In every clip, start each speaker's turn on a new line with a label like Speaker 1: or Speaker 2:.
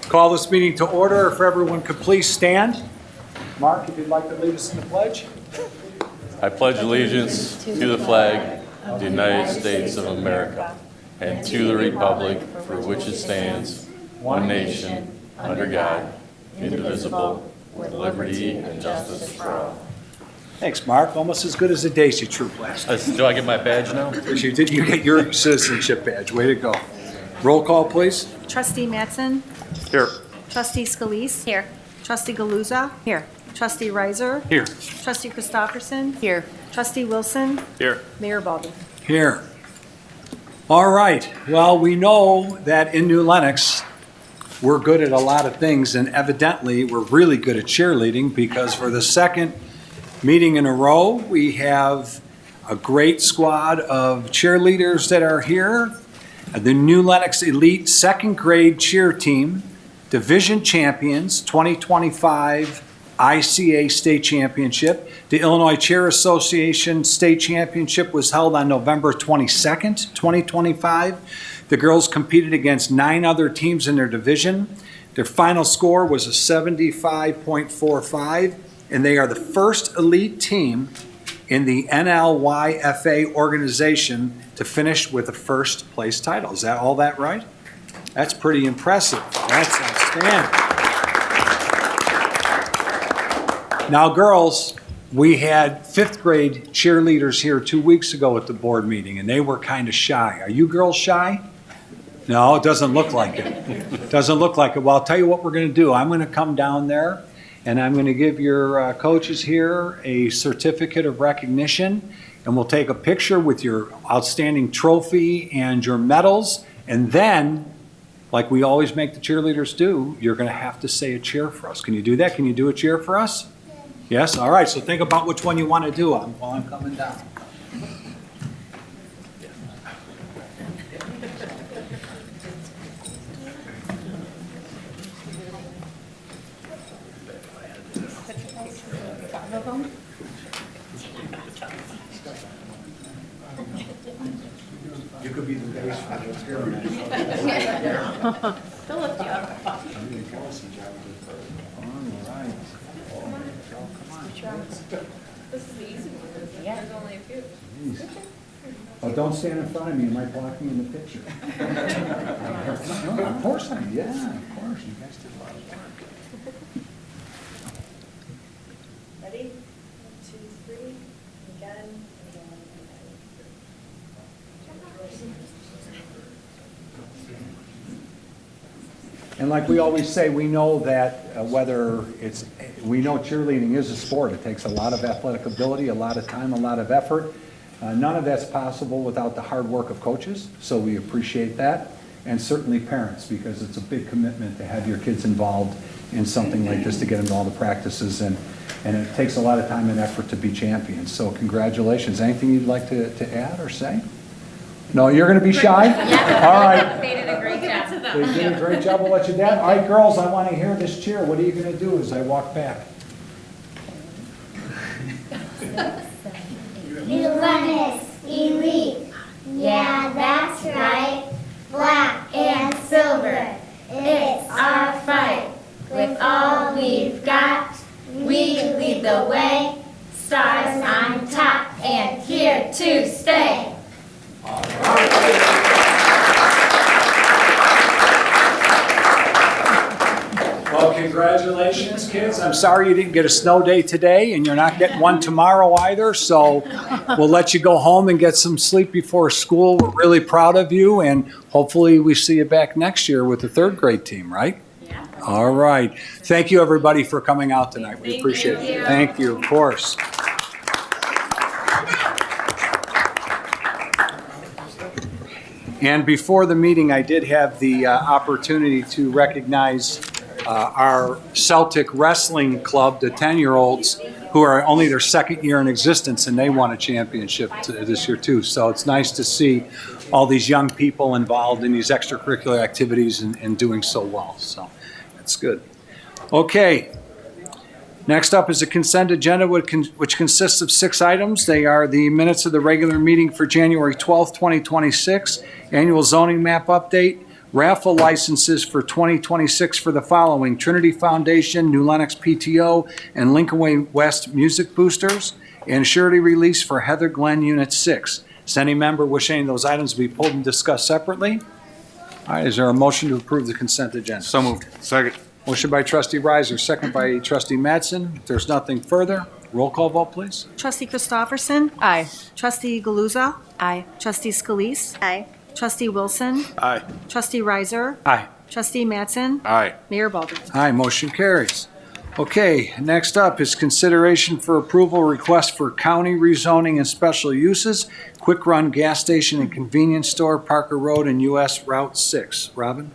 Speaker 1: Call this meeting to order. If everyone could please stand. Mark, if you'd like to lead us in the pledge.
Speaker 2: I pledge allegiance to the flag of the United States of America and to the republic for which it stands, one nation, under God, indivisible, with liberty and justice for all.
Speaker 1: Thanks, Mark. Almost as good as the Daisy Troop last night.
Speaker 2: Do I get my badge now?
Speaker 1: Yes, you did. You get your citizenship badge. Way to go. Roll call, please.
Speaker 3: Trustee Mattson?
Speaker 2: Here.
Speaker 3: Trustee Scalise?
Speaker 4: Here.
Speaker 3: Trustee Galuza?
Speaker 4: Here.
Speaker 3: Trustee Reiser?
Speaker 1: Here.
Speaker 3: Trustee Christofferson?
Speaker 4: Here.
Speaker 3: Trustee Wilson?
Speaker 2: Here.
Speaker 3: Mayor Baldwin?
Speaker 1: Here. All right. Well, we know that in New Lenox, we're good at a lot of things, and evidently we're really good at cheerleading because for the second meeting in a row, we have a great squad of cheerleaders that are here. The New Lenox Elite Second Grade Cheer Team, Division Champions 2025 ICA State Championship. The Illinois Cheer Association State Championship was held on November 22nd, 2025. The girls competed against 9 other teams in their division. Their final score was a 75.45, and they are the first elite team in the NLYFA organization to finish with a first place title. Is that all that right? That's pretty impressive. That's outstanding. Now, girls, we had 5th grade cheerleaders here 2 weeks ago at the board meeting, and they were kind of shy. Are you girls shy? No, it doesn't look like it. Doesn't look like it. Well, I'll tell you what we're going to do. I'm going to come down there, and I'm going to give your coaches here a certificate of recognition, and we'll take a picture with your outstanding trophy and your medals, and then, like we always make the cheerleaders do, you're going to have to say a cheer for us. Can you do that? Can you do a cheer for us? Yes? All right, so think about which one you want to do while I'm coming down. You could be the base for the experiment.
Speaker 4: They'll lift you up.
Speaker 1: All right.
Speaker 4: This is the easy one. Yeah. There's only a few.
Speaker 1: Oh, don't stand in front of me, you might block me in the picture. No, of course I am, yeah, of course, you guys did a lot of work.
Speaker 3: Ready? 1, 2, 3. Again.
Speaker 1: And like we always say, we know that we know cheerleading is a sport. It takes a lot of athletic ability, a lot of time, a lot of effort. None of that's possible without the hard work of coaches, so we appreciate that. And certainly parents, because it's a big commitment to have your kids involved in something like this, to get them to all the practices, and it takes a lot of time and effort to be champions. So congratulations. Anything you'd like to add or say? No, you're going to be shy?
Speaker 4: Yeah.
Speaker 1: All right.
Speaker 4: They did a great job.
Speaker 1: They did a great job. We'll let you down. All right, girls, I want to hear this cheer. What are you going to do as I walk back?
Speaker 5: New Lenox Elite. Yeah, that's right. Black and silver. It's our fight. With all we've got, we lead the way. Stars on top and here to stay.
Speaker 1: All right. Well, congratulations, kids. I'm sorry you didn't get a snow day today, and you're not getting one tomorrow either, so we'll let you go home and get some sleep before school. We're really proud of you, and hopefully we see you back next year with the 3rd grade team, right?
Speaker 4: Yeah.
Speaker 1: All right. Thank you, everybody, for coming out tonight. We appreciate it. Thank you, of course. And before the meeting, I did have the opportunity to recognize our Celtic Wrestling Club, the 10-year-olds, who are only their 2nd year in existence, and they won a championship this year too. So it's nice to see all these young people involved in these extracurricular activities and doing so well. So that's good. Okay. Next up is a consent agenda which consists of 6 items. They are the minutes of the regular meeting for January 12th, 2026, annual zoning map update, Raffle licenses for 2026 for the following: Trinity Foundation, New Lenox PTO, and Lincoln Way West Music Boosters, and surety release for Heather Glen Unit 6. Does any member wish any of those items to be pulled and discussed separately? All right, is there a motion to approve the consent agenda?
Speaker 6: So moved. Second.
Speaker 1: Motion by trustee Riser, second by trustee Mattson. If there's nothing further, roll call vote, please.
Speaker 3: Trustee Christopherson?
Speaker 4: Aye.
Speaker 3: Trustee Galuza?
Speaker 4: Aye.
Speaker 3: Trustee Scalise?
Speaker 7: Aye.
Speaker 3: Trustee Wilson?
Speaker 6: Aye.
Speaker 3: Trustee Riser?
Speaker 1: Aye.
Speaker 3: Trustee Mattson?
Speaker 6: Aye.
Speaker 3: Mayor Baldwin?
Speaker 1: Aye, motion carries. Okay, next up is consideration for approval request for county rezoning and special uses, QuickRun gas station and convenience store, Parker Road and US Route 6. Robin?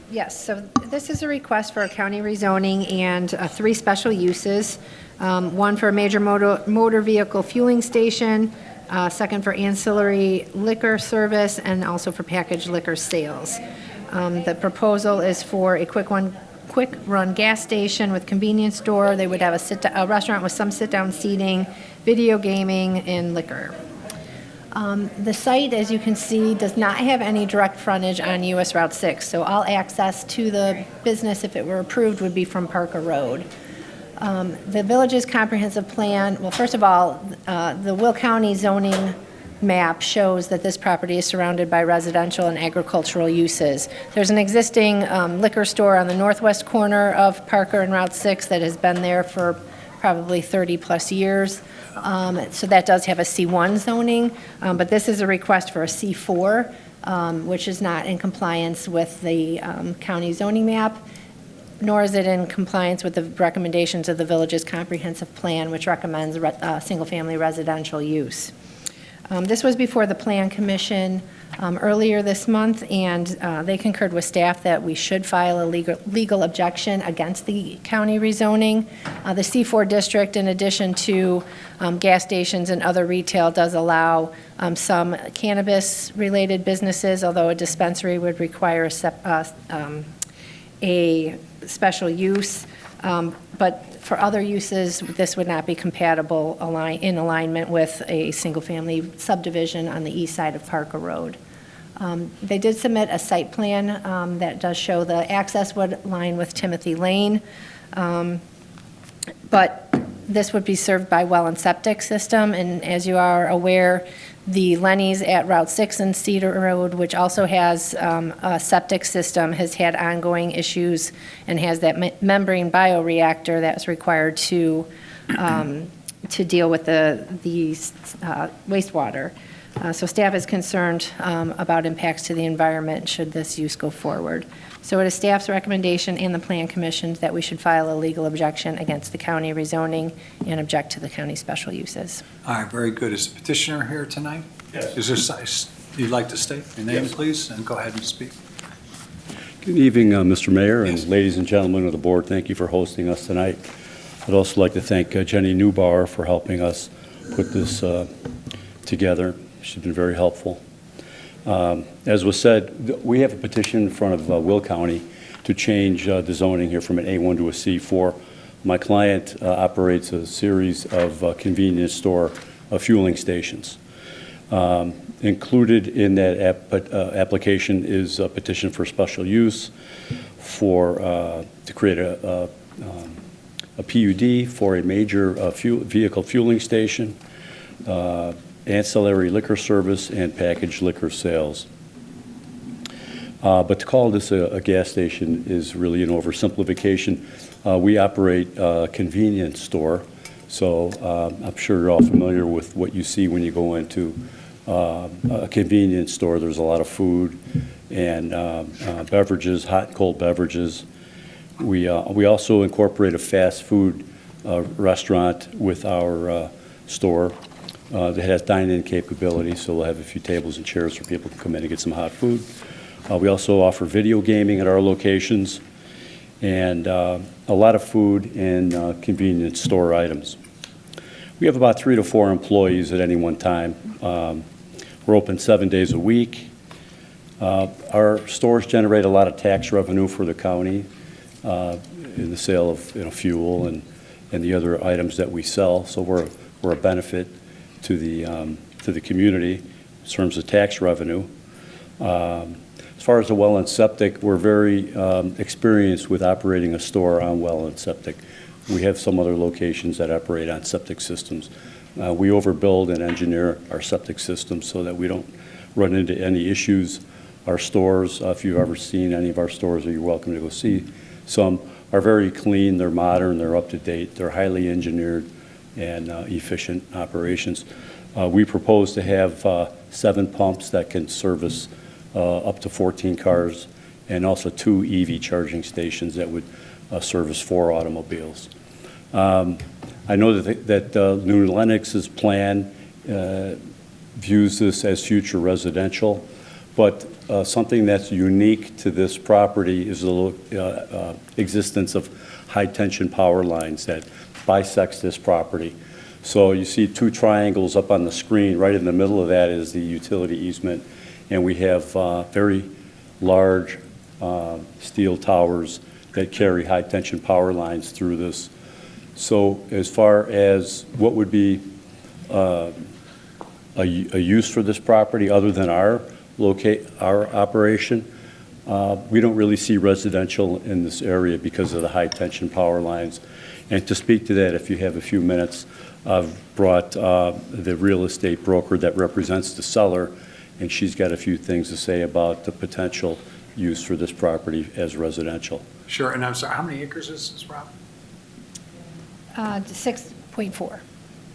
Speaker 8: Yes, so this is a request for a county rezoning and 3 special uses. One for a major motor vehicle fueling station, second for ancillary liquor service, and also for packaged liquor sales. The proposal is for a quick-run gas station with convenience store. They would have a restaurant with some sit-down seating, video gaming, and liquor. The site, as you can see, does not have any direct frontage on US Route 6, so all access to the business, if it were approved, would be from Parker Road. The village's comprehensive plan, well, first of all, the Will County zoning map shows that this property is surrounded by residential and agricultural uses. There's an existing liquor store on the northwest corner of Parker and Route 6 that has been there for probably 30-plus years. So that does have a C1 zoning, but this is a request for a C4, which is not in compliance with the county zoning map, nor is it in compliance with the recommendations of the village's comprehensive plan, which recommends single-family residential use. This was before the Plan Commission earlier this month, and they concurred with staff that we should file a legal objection against the county rezoning. The C4 district, in addition to gas stations and other retail, does allow some cannabis-related businesses, although a dispensary would require a special use. But for other uses, this would not be compatible in alignment with a single-family subdivision on the east side of Parker Road. They did submit a site plan that does show the access would line with Timothy Lane, but this would be served by well and septic system, and as you are aware, the Lenny's at Route 6 and Cedar Road, which also has a septic system, has had ongoing issues and has that membrane bioreactor that's required to deal with the wastewater. So staff is concerned about impacts to the environment should this use go forward. So it is staff's recommendation and the Plan Commission that we should file a legal objection against the county rezoning and object to the county special uses.
Speaker 1: All right, very good. Is the petitioner here tonight? Yes. Is there, you'd like to state your name, please, and go ahead and speak?
Speaker 9: Good evening, Mr. Mayor and ladies and gentlemen of the board. Thank you for hosting us tonight. I'd also like to thank Jenny Newbauer for helping us put this together. She's been very helpful. As was said, we have a petition in front of Will County to change the zoning here from an A1 to a C4. My client operates a series of convenience store fueling stations. Included in that application is a petition for special use to create a P.U.D. for a major vehicle fueling station, ancillary liquor service, and packaged liquor sales. But to call this a gas station is really an oversimplification. We operate a convenience store, so I'm sure you're all familiar with what you see when you go into a convenience store. There's a lot of food and beverages, hot and cold beverages. We also incorporate a fast food restaurant with our store that has dine-in capability, so we'll have a few tables and chairs for people to come in and get some hot food. We also offer video gaming at our locations and a lot of food and convenience store items. We have about 3 to 4 employees at any one time. We're open 7 days a week. Our stores generate a lot of tax revenue for the county in the sale of fuel and the other items that we sell, so we're a benefit to the community in terms of tax revenue. As far as the well and septic, we're very experienced with operating a store on well and septic. We have some other locations that operate on septic systems. We overbuild and engineer our septic systems so that we don't run into any issues. Our stores, if you've ever seen any of our stores, or you're welcome to go see some, are very clean, they're modern, they're up to date, they're highly engineered and efficient operations. We propose to have 7 pumps that can service up to 14 cars, and also 2 EV charging stations that would service 4 automobiles. I know that New Lenox's plan views this as future residential, but something that's unique to this property is the existence of high-tension power lines that bisects this property. So you see 2 triangles up on the screen. Right in the middle of that is the utility easement, and we have very large steel towers that carry high-tension power lines through this. So as far as what would be a use for this property other than our operation, we don't really see residential in this area because of the high-tension power lines. And to speak to that, if you have a few minutes, I've brought the real estate broker that represents the seller, and she's got a few things to say about the potential use for this property as residential.
Speaker 1: Sure, and I'm sorry, how many acres is this, Rob?
Speaker 8: 6.4.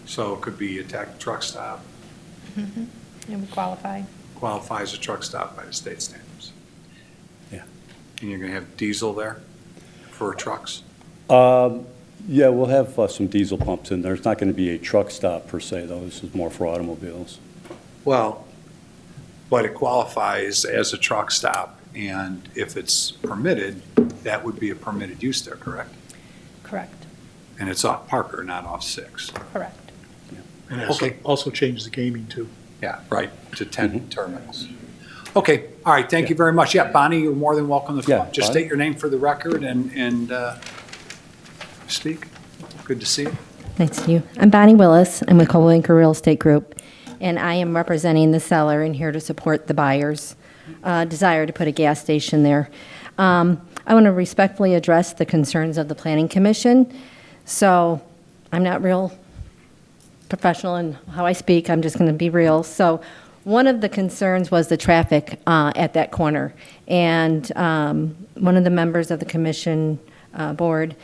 Speaker 1: So it could be a truck stop,
Speaker 8: It would qualify.
Speaker 1: qualify as a truck stop by the state standards.
Speaker 9: Yeah.
Speaker 1: And you're going to have diesel there for trucks?
Speaker 9: Yeah, we'll have some diesel pumps in there. It's not going to be a truck stop per se, though. This is more for automobiles.
Speaker 1: Well, but it qualifies as a truck stop, and if it's permitted, that would be a permitted use there, correct?
Speaker 8: Correct.
Speaker 1: And it's off Parker, not off 6.
Speaker 8: Correct.
Speaker 6: And
Speaker 1: Okay.
Speaker 6: also change the gaming too.
Speaker 1: Yeah, right, to 10 terminals. Okay, all right, thank you very much. Yeah, Bonnie, you're more than welcome to
Speaker 9: Yeah,
Speaker 1: just
Speaker 9: Bonnie.
Speaker 1: state your name for the record and speak. Good to see you.
Speaker 7: Nice to meet you. I'm Bonnie Willis. I'm with Coldwell Banker Real Estate Group, and I am representing the seller and here to support the buyer's desire to put a gas station there. I want to respectfully address the concerns of the Planning Commission. So I'm not real professional in how I speak. I'm just going to be real. So one of the concerns was the traffic at that corner. And one of the members of the commission board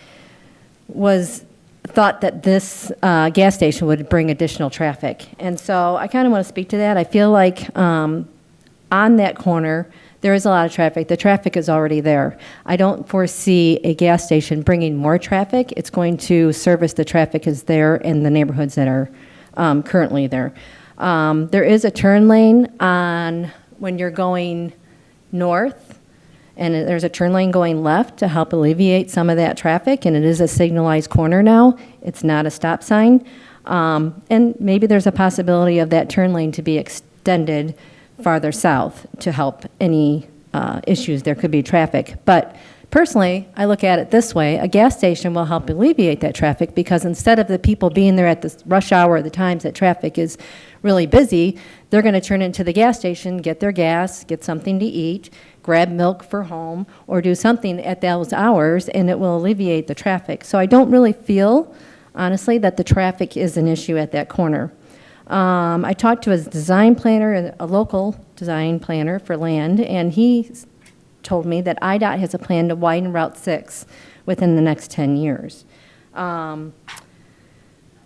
Speaker 7: thought that this gas station would bring additional traffic. And so I kind of want to speak to that. I feel like on that corner, there is a lot of traffic. The traffic is already there. I don't foresee a gas station bringing more traffic. It's going to service the traffic is there in the neighborhoods that are currently there. There is a turn lane on when you're going north, and there's a turn lane going left to help alleviate some of that traffic, and it is a signalized corner now. It's not a stop sign. And maybe there's a possibility of that turn lane to be extended farther south to help any issues. There could be traffic. But personally, I look at it this way. A gas station will help alleviate that traffic because instead of the people being there at the rush hour, the times that traffic is really busy, they're going to turn into the gas station, get their gas, get something to eat, grab milk for home, or do something at those hours, and it will alleviate the traffic. So I don't really feel, honestly, that the traffic is an issue at that corner. I talked to a design planner, a local design planner for land, and he told me that IDOT has a plan to widen Route 6 within the next 10 years.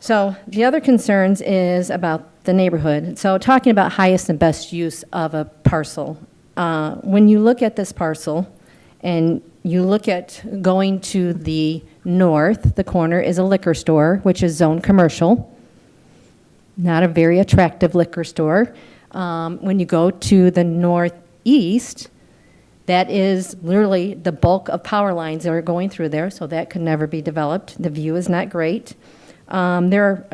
Speaker 7: So the other concerns is about the neighborhood. So talking about highest and best use of a parcel. When you look at this parcel and you look at going to the north, the corner is a liquor store, which is zoned commercial. Not a very attractive liquor store. When you go to the northeast, that is literally the bulk of power lines that are going through there, so that could never be developed. The view is not great. There are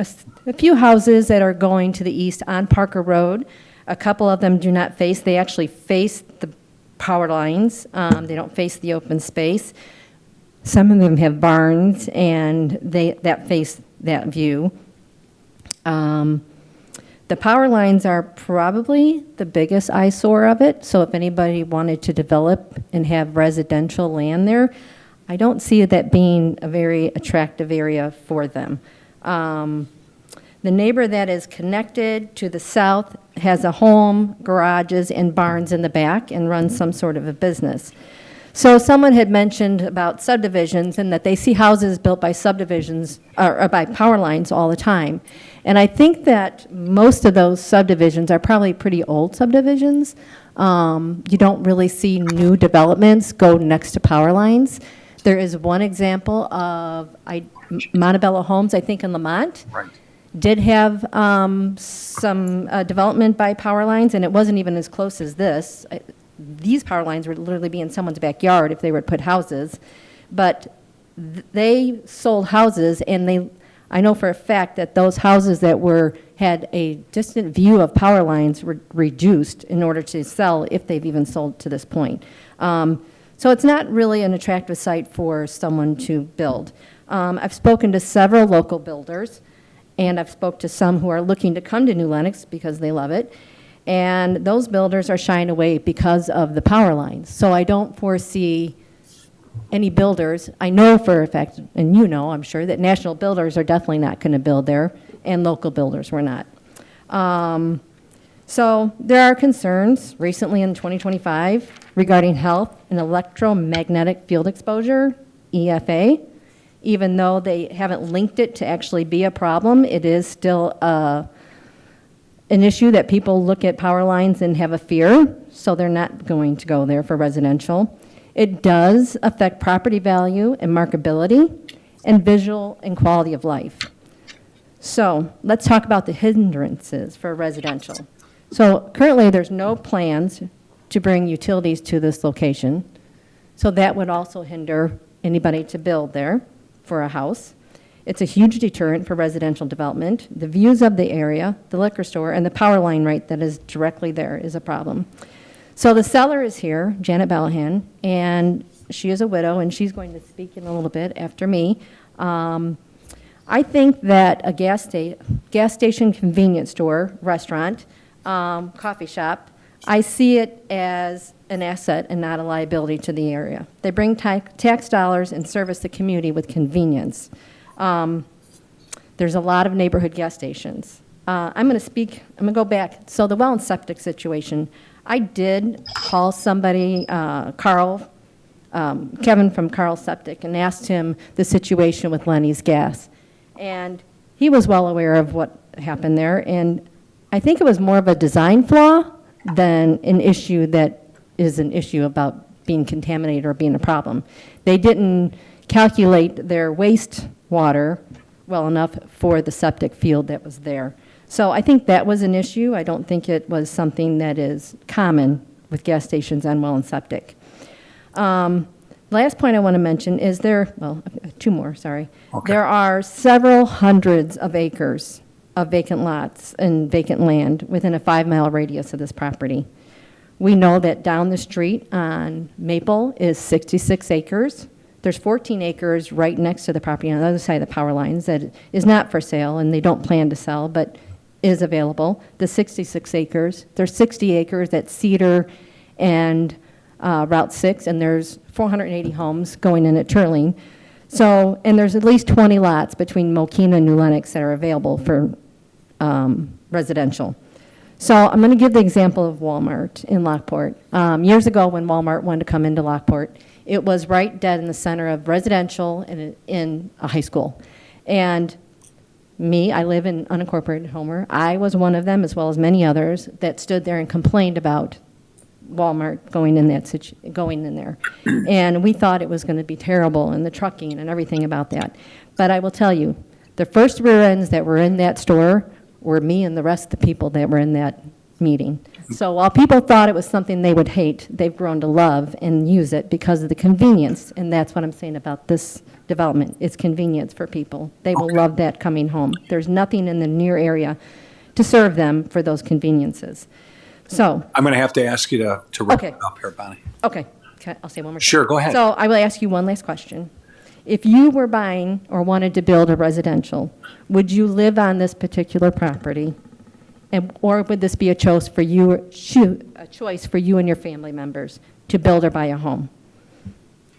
Speaker 7: a few houses that are going to the east on Parker Road. A couple of them do not face, they actually face the power lines. They don't face the open space. Some of them have barns and that face that view. The power lines are probably the biggest eyesore of it, so if anybody wanted to develop and have residential land there, I don't see that being a very attractive area for them. The neighbor that is connected to the south has a home, garages, and barns in the back and runs some sort of a business. So someone had mentioned about subdivisions and that they see houses built by subdivisions or by power lines all the time. And I think that most of those subdivisions are probably pretty old subdivisions. You don't really see new developments go next to power lines. There is one example of Montebello Homes, I think in Lamont.
Speaker 1: Right.
Speaker 7: Did have some development by power lines, and it wasn't even as close as this. These power lines would literally be in someone's backyard if they were to put houses. But they sold houses, and I know for a fact that those houses that had a distant view of power lines were reduced in order to sell, if they've even sold to this point. So it's not really an attractive site for someone to build. I've spoken to several local builders, and I've spoke to some who are looking to come to New Lenox because they love it. And those builders are shying away because of the power lines. So I don't foresee any builders. I know for a fact, and you know, I'm sure, that national builders are definitely not going to build there, and local builders were not. So there are concerns recently in 2025 regarding health and electromagnetic field exposure, EFA. Even though they haven't linked it to actually be a problem, it is still an issue that people look at power lines and have a fear, so they're not going to go there for residential. It does affect property value and marketability and visual and quality of life. So let's talk about the hindrances for residential. So currently there's no plans to bring utilities to this location, so that would also hinder anybody to build there for a house. It's a huge deterrent for residential development. The views of the area, the liquor store, and the power line right that is directly there is a problem. So the seller is here, Janet Ballahan, and she is a widow, and she's going to speak in a little bit after me. I think that a gas station, convenience store, restaurant, coffee shop, I see it as an asset and not a liability to the area. They bring tax dollars and service the community with convenience. There's a lot of neighborhood gas stations. I'm going to go back. So the well and septic situation, I did call somebody, Kevin from Carl Septic, and asked him the situation with Lenny's Gas. And he was well aware of what happened there, and I think it was more of a design flaw than an issue that is an issue about being contaminated or being a problem. They didn't calculate their wastewater well enough for the septic field that was there. So I think that was an issue. I don't think it was something that is common with gas stations on well and septic. Last point I want to mention is two more, sorry.
Speaker 1: Okay.
Speaker 7: There are several hundreds of acres of vacant lots and vacant land within a 5-mile radius of this property. We know that down the street on Maple is 66 acres. There's 14 acres right next to the property on the other side of the power lines that is not for sale, and they don't plan to sell, but is available. The 66 acres. There's 60 acres at Cedar and Route 6, and there's 480 homes going in at Turling. So, and there's at least 20 lots between Mokina and New Lenox that are available for residential. So I'm going to give the example of Walmart in Lockport. Years ago when Walmart wanted to come into Lockport, it was right dead in the center of residential and in a high school. And I live in unincorporated Homer. I was one of them, as well as many others, that stood there and complained about Walmart going in there. And we thought it was going to be terrible, and the trucking and everything about that. But I will tell you, the first rear ends that were in that store were me and the rest of the people that were in that meeting. So while people thought it was something they would hate, they've grown to love and use it because of the convenience. And that's what I'm saying about this development. It's convenience for people. They will love that coming home. There's nothing in the near area to serve them for those conveniences. So,
Speaker 1: I'm going to have to ask you to wrap
Speaker 7: Okay.
Speaker 1: it up here, Bonnie.
Speaker 7: okay, I'll say one more thing.
Speaker 1: Sure, go ahead.
Speaker 7: So I will ask you one last question. If you were buying or wanted to build a residential, would you live on this particular property Or would this be a choice for you, and your family members to build or buy a home?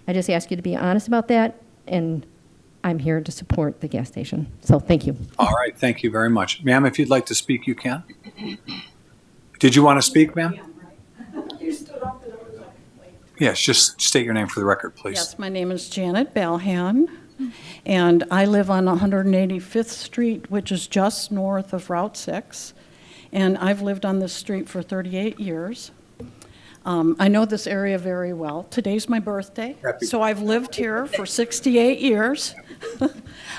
Speaker 7: I just ask you to be honest about that, and I'm here to support the gas station. So thank you.
Speaker 1: All right, thank you very much. Ma'am, if you'd like to speak, you can. Did you want to speak, ma'am? Yes, just state your name for the record, please.
Speaker 10: Yes, my name is Janet Balhan, and I live on 185th Street, which is just north of Route 6, and I've lived on this street for 38 years. I know this area very well. Today's my birthday, so I've lived here for 68 years.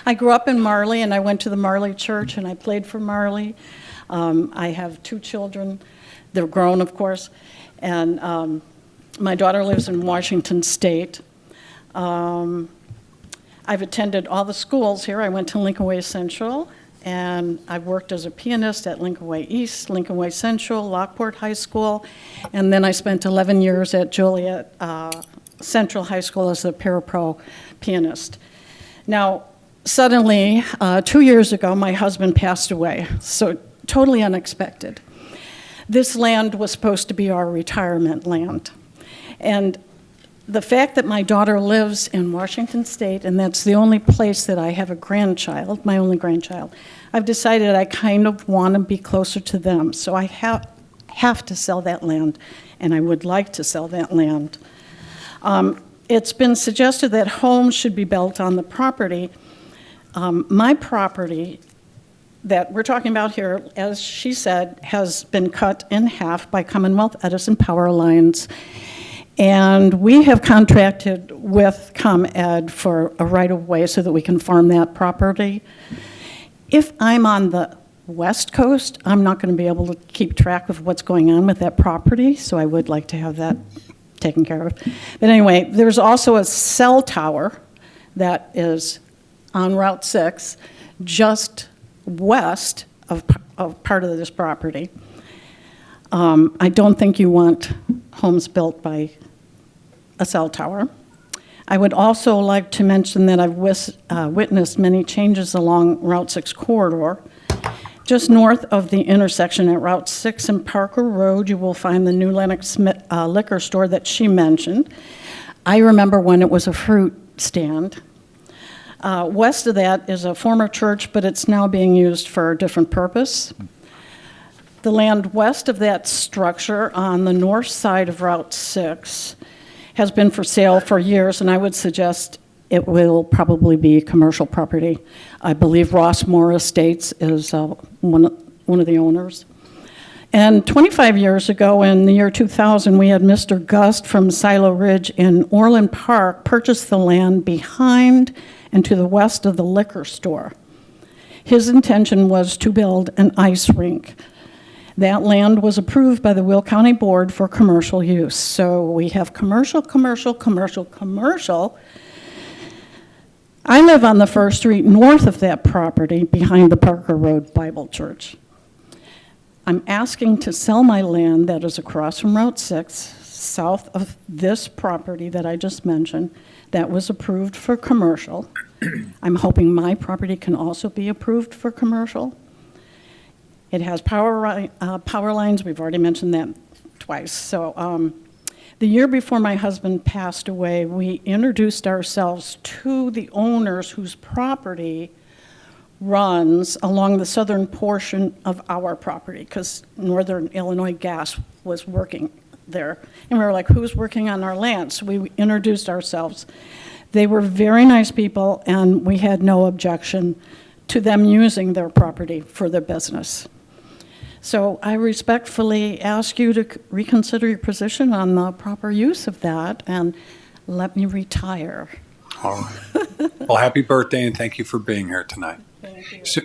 Speaker 10: I grew up in Marley, and I went to the Marley Church, and I played for Marley. I have 2 children. They're grown, of course, and my daughter lives in Washington State. I've attended all the schools here. I went to Lincoln Way Central, and I've worked as a pianist at Lincoln Way East, Lincoln Way Central, Lockport High School, and then I spent 11 years at Joliet Central High School as a parapro pianist. Now, suddenly, 2 years ago, my husband passed away, so totally unexpected. This land was supposed to be our retirement land. And the fact that my daughter lives in Washington State, and that's the only place that I have a grandchild, my only grandchild, I've decided I kind of want to be closer to them. So I have to sell that land, and I would like to sell that land. It's been suggested that homes should be built on the property. My property that we're talking about here, as she said, has been cut in half by Commonwealth Edison Power Lines. And we have contracted with ComEd for a right-of-way so that we can farm that property. If I'm on the West Coast, I'm not going to be able to keep track of what's going on with that property, so I would like to have that taken care of. But anyway, there's also a cell tower that is on Route 6, just west of part of this property. I don't think you want homes built by a cell tower. I would also like to mention that I've witnessed many changes along Route 6 corridor. Just north of the intersection at Route 6 and Parker Road, you will find the new Lenox liquor store that she mentioned. I remember when it was a fruit stand. West of that is a former church, but it's now being used for a different purpose. The land west of that structure on the north side of Route 6 has been for sale for years, and I would suggest it will probably be commercial property. I believe Rossmore Estates is one of the owners. And 25 years ago, in the year 2000, we had Mr. Gust from Silo Ridge in Orland Park purchase the land behind and to the west of the liquor store. His intention was to build an ice rink. That land was approved by the Will County Board for commercial use. So we have commercial, commercial, commercial, commercial. I live on the first street north of that property behind the Parker Road Bible Church. I'm asking to sell my land that is across from Route 6, south of this property that I just mentioned, that was approved for commercial. I'm hoping my property can also be approved for commercial. It has power lines. We've already mentioned that twice. So the year before my husband passed away, we introduced ourselves to the owners whose property runs along the southern portion of our property, because Northern Illinois Gas was working there. And we were like, who's working on our land? So we introduced ourselves. They were very nice people, and we had no objection to them using their property for their business. So I respectfully ask you to reconsider your position on the proper use of that and let me retire.
Speaker 1: All right. Well, happy birthday, and thank you for being here tonight.
Speaker 10: Thank you.
Speaker 1: So,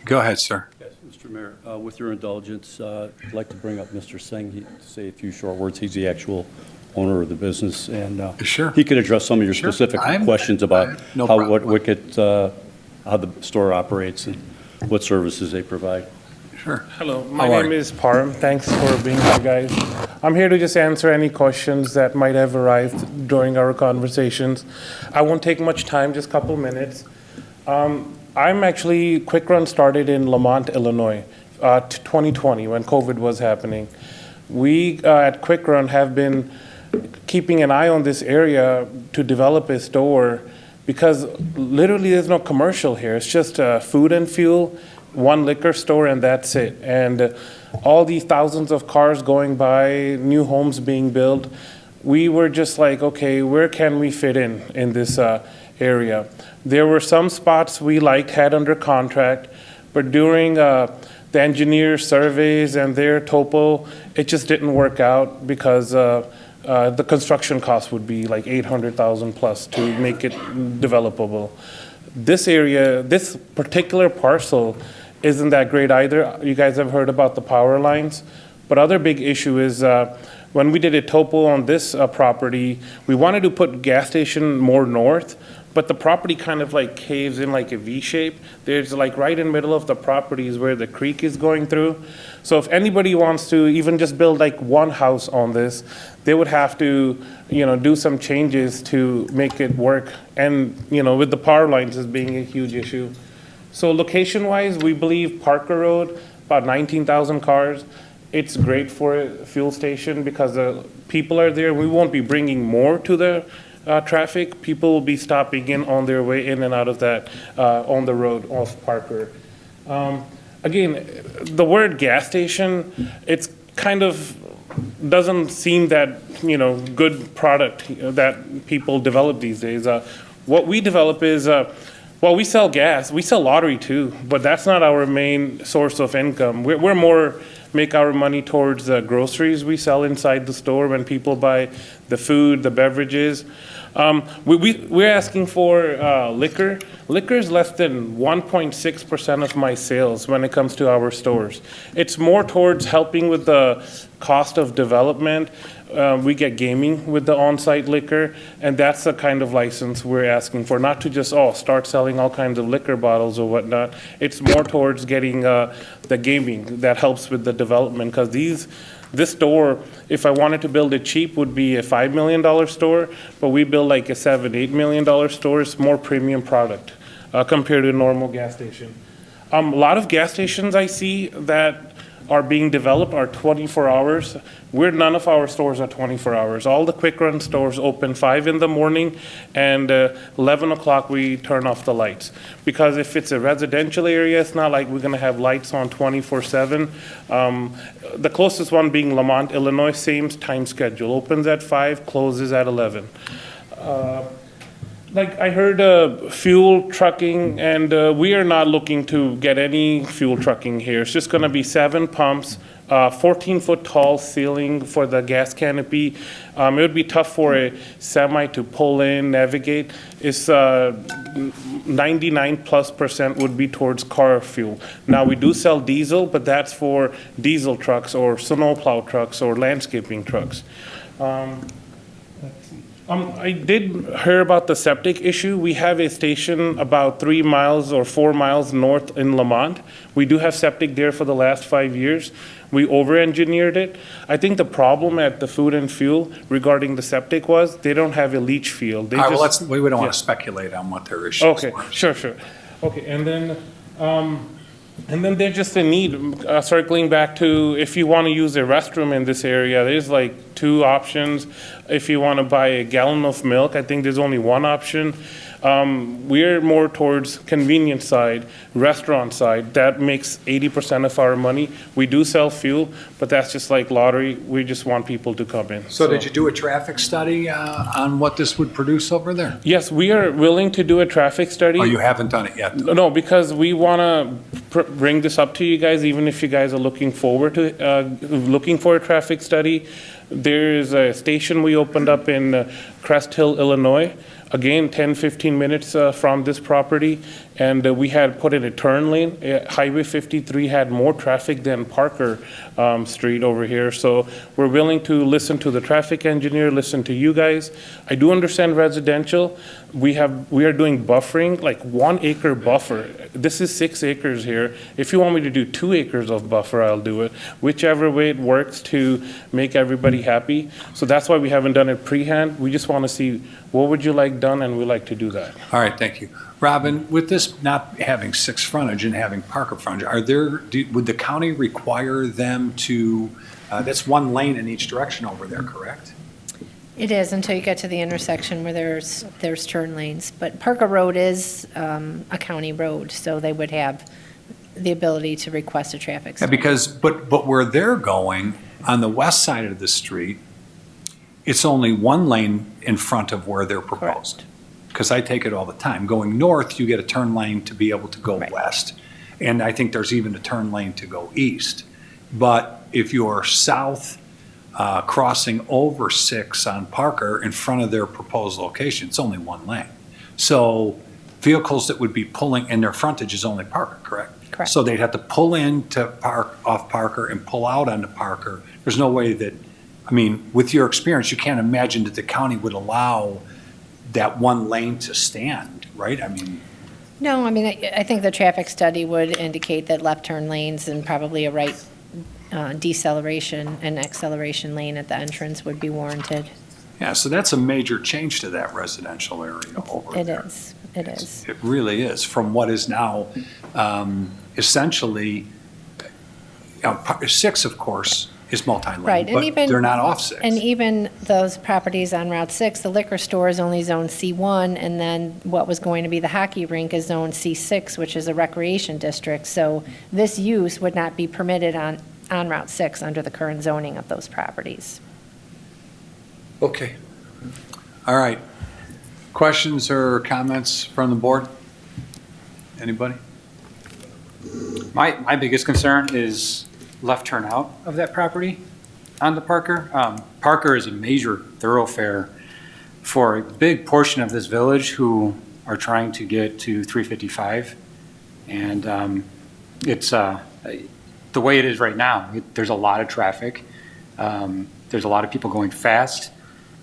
Speaker 1: go ahead, sir.
Speaker 9: Yes, Mr. Mayor, with your indulgence, I'd like to bring up Mr. Singh to say a few short words. He's the actual owner of the business, and
Speaker 1: Sure.
Speaker 9: he could address some of your
Speaker 1: Sure.
Speaker 9: specific
Speaker 1: I'm-
Speaker 9: questions about
Speaker 1: no
Speaker 9: how
Speaker 1: problem.
Speaker 9: how the store operates and what services they provide.
Speaker 1: Sure.
Speaker 11: Hello, my
Speaker 1: How are
Speaker 11: name
Speaker 1: you?
Speaker 11: is Param. Thanks for being here, guys. I'm here to just answer any questions that might have arisen during our conversations. I won't take much time, just a couple minutes. QuickRun started in Lamont, Illinois. 2020 when COVID was happening. We at QuickRun have been keeping an eye on this area to develop a store because literally there's no commercial here. It's just food and fuel, one liquor store, and that's it. And all these thousands of cars going by, new homes being built, we were just like, okay, where can we fit in this area? There were some spots we liked, had under contract, but during the engineer surveys and their topo, it just didn't work out because the construction cost would be like $800,000 plus to make it developable. This area, this particular parcel isn't that great either. You guys have heard about the power lines, but other big issue is when we did a topo on this property, we wanted to put gas station more north, but the property kind of like caves in like a V shape. There's like right in the middle of the property is where the creek is going through. So if anybody wants to even just build like one house on this, they would have to, do some changes to make it work. And, with the power lines as being a huge issue. So location-wise, we believe Parker Road, about 19,000 cars. It's great for a fuel station because the people are there. We won't be bringing more to the traffic. People will be stopping in on their way in and out of that on the road off Parker. Again, the word gas station, it's kind of doesn't seem that, good product that people develop these days. What we develop is, we sell gas, we sell lottery too, but that's not our main source of income. We're more make our money towards the groceries we sell inside the store when people buy the food, the beverages. We're asking for liquor. Liquor is less than 1.6% of my sales when it comes to our stores. It's more towards helping with the cost of development. We get gaming with the on-site liquor, and that's the kind of license we're asking for, not to just, start selling all kinds of liquor bottles or whatnot. It's more towards getting the gaming that helps with the development, because this store, if I wanted to build it cheap, would be a $5 million store, but we build like a $7-8 million store. It's more premium product compared to a normal gas station. A lot of gas stations I see that are being developed are 24 hours. None of our stores are 24 hours. All the QuickRun stores open 5 in the morning, and 11 o'clock we turn off the lights. Because if it's a residential area, it's not like we're gonna have lights on 24/7. The closest one being Lamont, Illinois, same time schedule. Opens at 5, closes at 11. Like I heard fuel trucking, and we are not looking to get any fuel trucking here. It's just gonna be 7 pumps, 14-foot tall ceiling for the gas canopy. It would be tough for a semi to pull in, navigate. It's 99+% would be towards car fuel. Now we do sell diesel, but that's for diesel trucks or snowplow trucks or landscaping trucks. I did hear about the septic issue. We have a station about 3 miles or 4 miles north in Lamont. We do have septic there for the last 5 years. We over-engineered it. I think the problem at the food and fuel regarding the septic was they don't have a leach field. They
Speaker 1: All right,
Speaker 11: just,
Speaker 1: we don't want to speculate on what their issues
Speaker 11: okay,
Speaker 1: were.
Speaker 11: sure. Okay, and then there's just a need, circling back to if you want to use a restroom in this area, there's like 2 options. If you want to buy a gallon of milk, I think there's only 1 option. We're more towards convenience side, restaurant side. That makes 80% of our money. We do sell fuel, but that's just like lottery. We just want people to come in.
Speaker 1: So did you do a traffic study on what this would produce over there?
Speaker 11: Yes, we are willing to do a traffic study.
Speaker 1: Oh, you haven't done it yet?
Speaker 11: No, because we want to bring this up to you guys, even if you guys are looking forward to looking for a traffic study. There is a station we opened up in Crest Hill, Illinois. Again, 10-15 minutes from this property, and we had put in a turn lane. Highway 53 had more traffic than Parker Street over here, so we're willing to listen to the traffic engineer, listen to you guys. I do understand residential. We are doing buffering, like 1 acre buffer. This is 6 acres here. If you want me to do 2 acres of buffer, I'll do it. Whichever way it works to make everybody pretty happy. So that's why we haven't done it pre-hand. We just want to see, what would you like done, and we like to do that.
Speaker 1: All right, thank you. Robin, with this not having 6 frontage and having Parker frontage, would the county require them to, that's 1 lane in each direction over there, correct?
Speaker 8: It is until you get to the intersection where there's turn lanes. But Parker Road is a county road, so they would have the ability to request a traffic
Speaker 1: Yeah,
Speaker 8: stop.
Speaker 1: because, but where they're going, on the west side of the street, it's only 1 lane in front of where they're proposed. Because I take it all the time. Going north, you get a turn lane to be able to go
Speaker 8: Right.
Speaker 1: west. And I think there's even a turn lane to go east. But if you're south, crossing over 6 on Parker in front of their proposed location, it's only 1 lane. So vehicles that would be pulling, and their frontage is only Parker, correct?
Speaker 8: Correct.
Speaker 1: So they'd have to pull in to park off Parker and pull out onto Parker. There's no way that, I mean, with your experience, you can't imagine that the county would allow that 1 lane to stand, right? I mean,
Speaker 8: No, I mean, I think the traffic study would indicate that left turn lanes and probably a right deceleration and acceleration lane at the entrance would be warranted.
Speaker 1: yeah, so that's a major change to that residential area over
Speaker 8: It
Speaker 1: there.
Speaker 8: is, it is.
Speaker 1: It really is, from what is now essentially, 6, of course, is multi-lane,
Speaker 8: Right, and
Speaker 1: but
Speaker 8: even-
Speaker 1: they're not off 6.
Speaker 8: And even those properties on Route 6, the liquor store is only Zone C1, and then what was going to be the hockey rink is Zone C6, which is a recreation district. So this use would not be permitted on Route 6 under the current zoning of those properties.
Speaker 1: Okay. All right. Questions or comments from the board? Anybody?
Speaker 12: My biggest concern is left turn out of that property onto Parker. Parker is a major thoroughfare for a big portion of this village who are trying to get to 355. And it's the way it is right now. There's a lot of traffic. There's a lot of people going fast.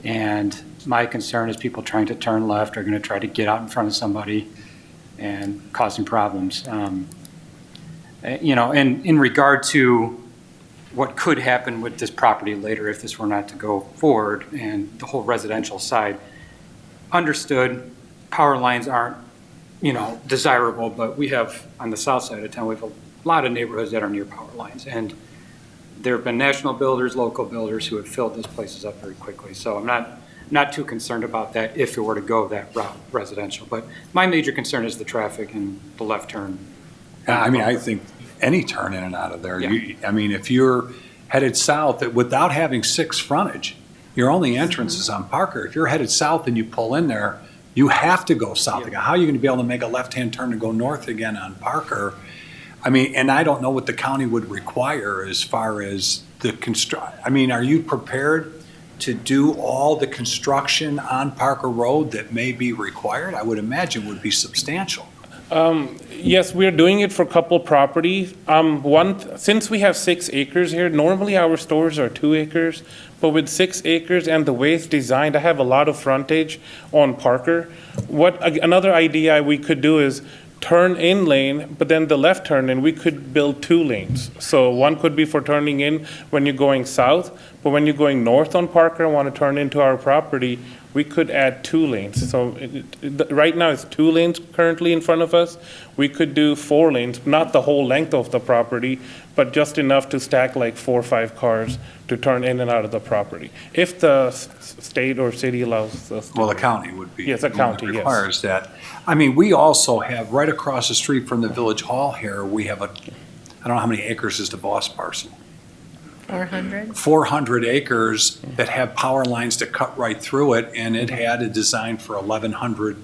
Speaker 12: And my concern is people trying to turn left are going to try to get out in front of somebody and causing problems. You know, and in regard to what could happen with this property later if this were not to go forward and the whole residential side, understood, power lines aren't, you know, desirable, but we have, on the south side of town, we have a lot of neighborhoods that are near power lines. And there have been national builders, local builders who have filled those places up very quickly. So I'm not too concerned about that if it were to go that route residential. But my major concern is the traffic and the left turn.
Speaker 1: I mean, I think any turn in and out of there.
Speaker 12: Yeah.
Speaker 1: I mean, if you're headed south, without having 6 frontage, your only entrance is on Parker. If you're headed south and you pull in there, you have to go south again. How are you going to be able to make a left-hand turn to go north again on Parker? I mean, and I don't know what the county would require as far as the I mean, are you prepared to do all the construction on Parker Road that may be required? I would imagine would be substantial.
Speaker 11: Yes, we're doing it for a couple properties. Since we have 6 acres here, normally our stores are 2 acres, but with 6 acres and the way it's designed, I have a lot of frontage on Parker. Another idea we could do is turn in lane, but then the left turn in, we could build 2 lanes. So one could be for turning in when you're going south, but when you're going north on Parker and want to turn into our property, we could add 2 lanes. So right now it's 2 lanes currently in front of us. We could do 4 lanes, not the whole length of the property, but just enough to stack like 4 or 5 cars to turn in and out of the property. If the state or city allows us to.
Speaker 1: Well, the county would be.
Speaker 11: Yes, the county, yes.
Speaker 1: Requires that. I mean, we also have, right across the street from the village hall here, we have I don't know how many acres is the boss parcel.
Speaker 8: 400?
Speaker 1: 400 acres that have power lines that cut right through it, and it had a design for 1,100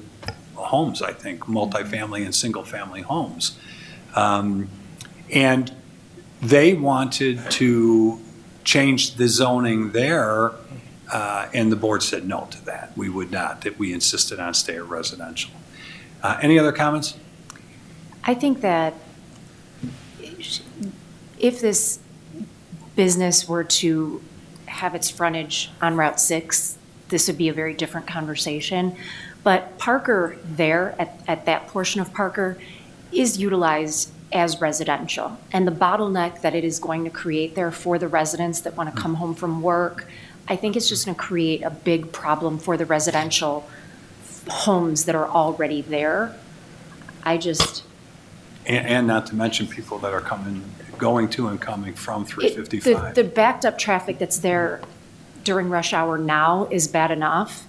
Speaker 1: homes, I think, multifamily and single-family homes. And they wanted to change the zoning there, and the board said no to that. We would not, that we insisted on stay residential. Any other comments?
Speaker 13: I think that if this business were to have its frontage on Route 6, this would be a very different conversation. But Parker there, at that portion of Parker, is utilized as residential. And the bottleneck that it is going to create there for the residents that want to come home from work, I think it's just going to create a big problem for the residential homes that are already there.
Speaker 1: And not to mention people that are going to and coming from 355.
Speaker 13: The backed up traffic that's there during rush hour now is bad enough.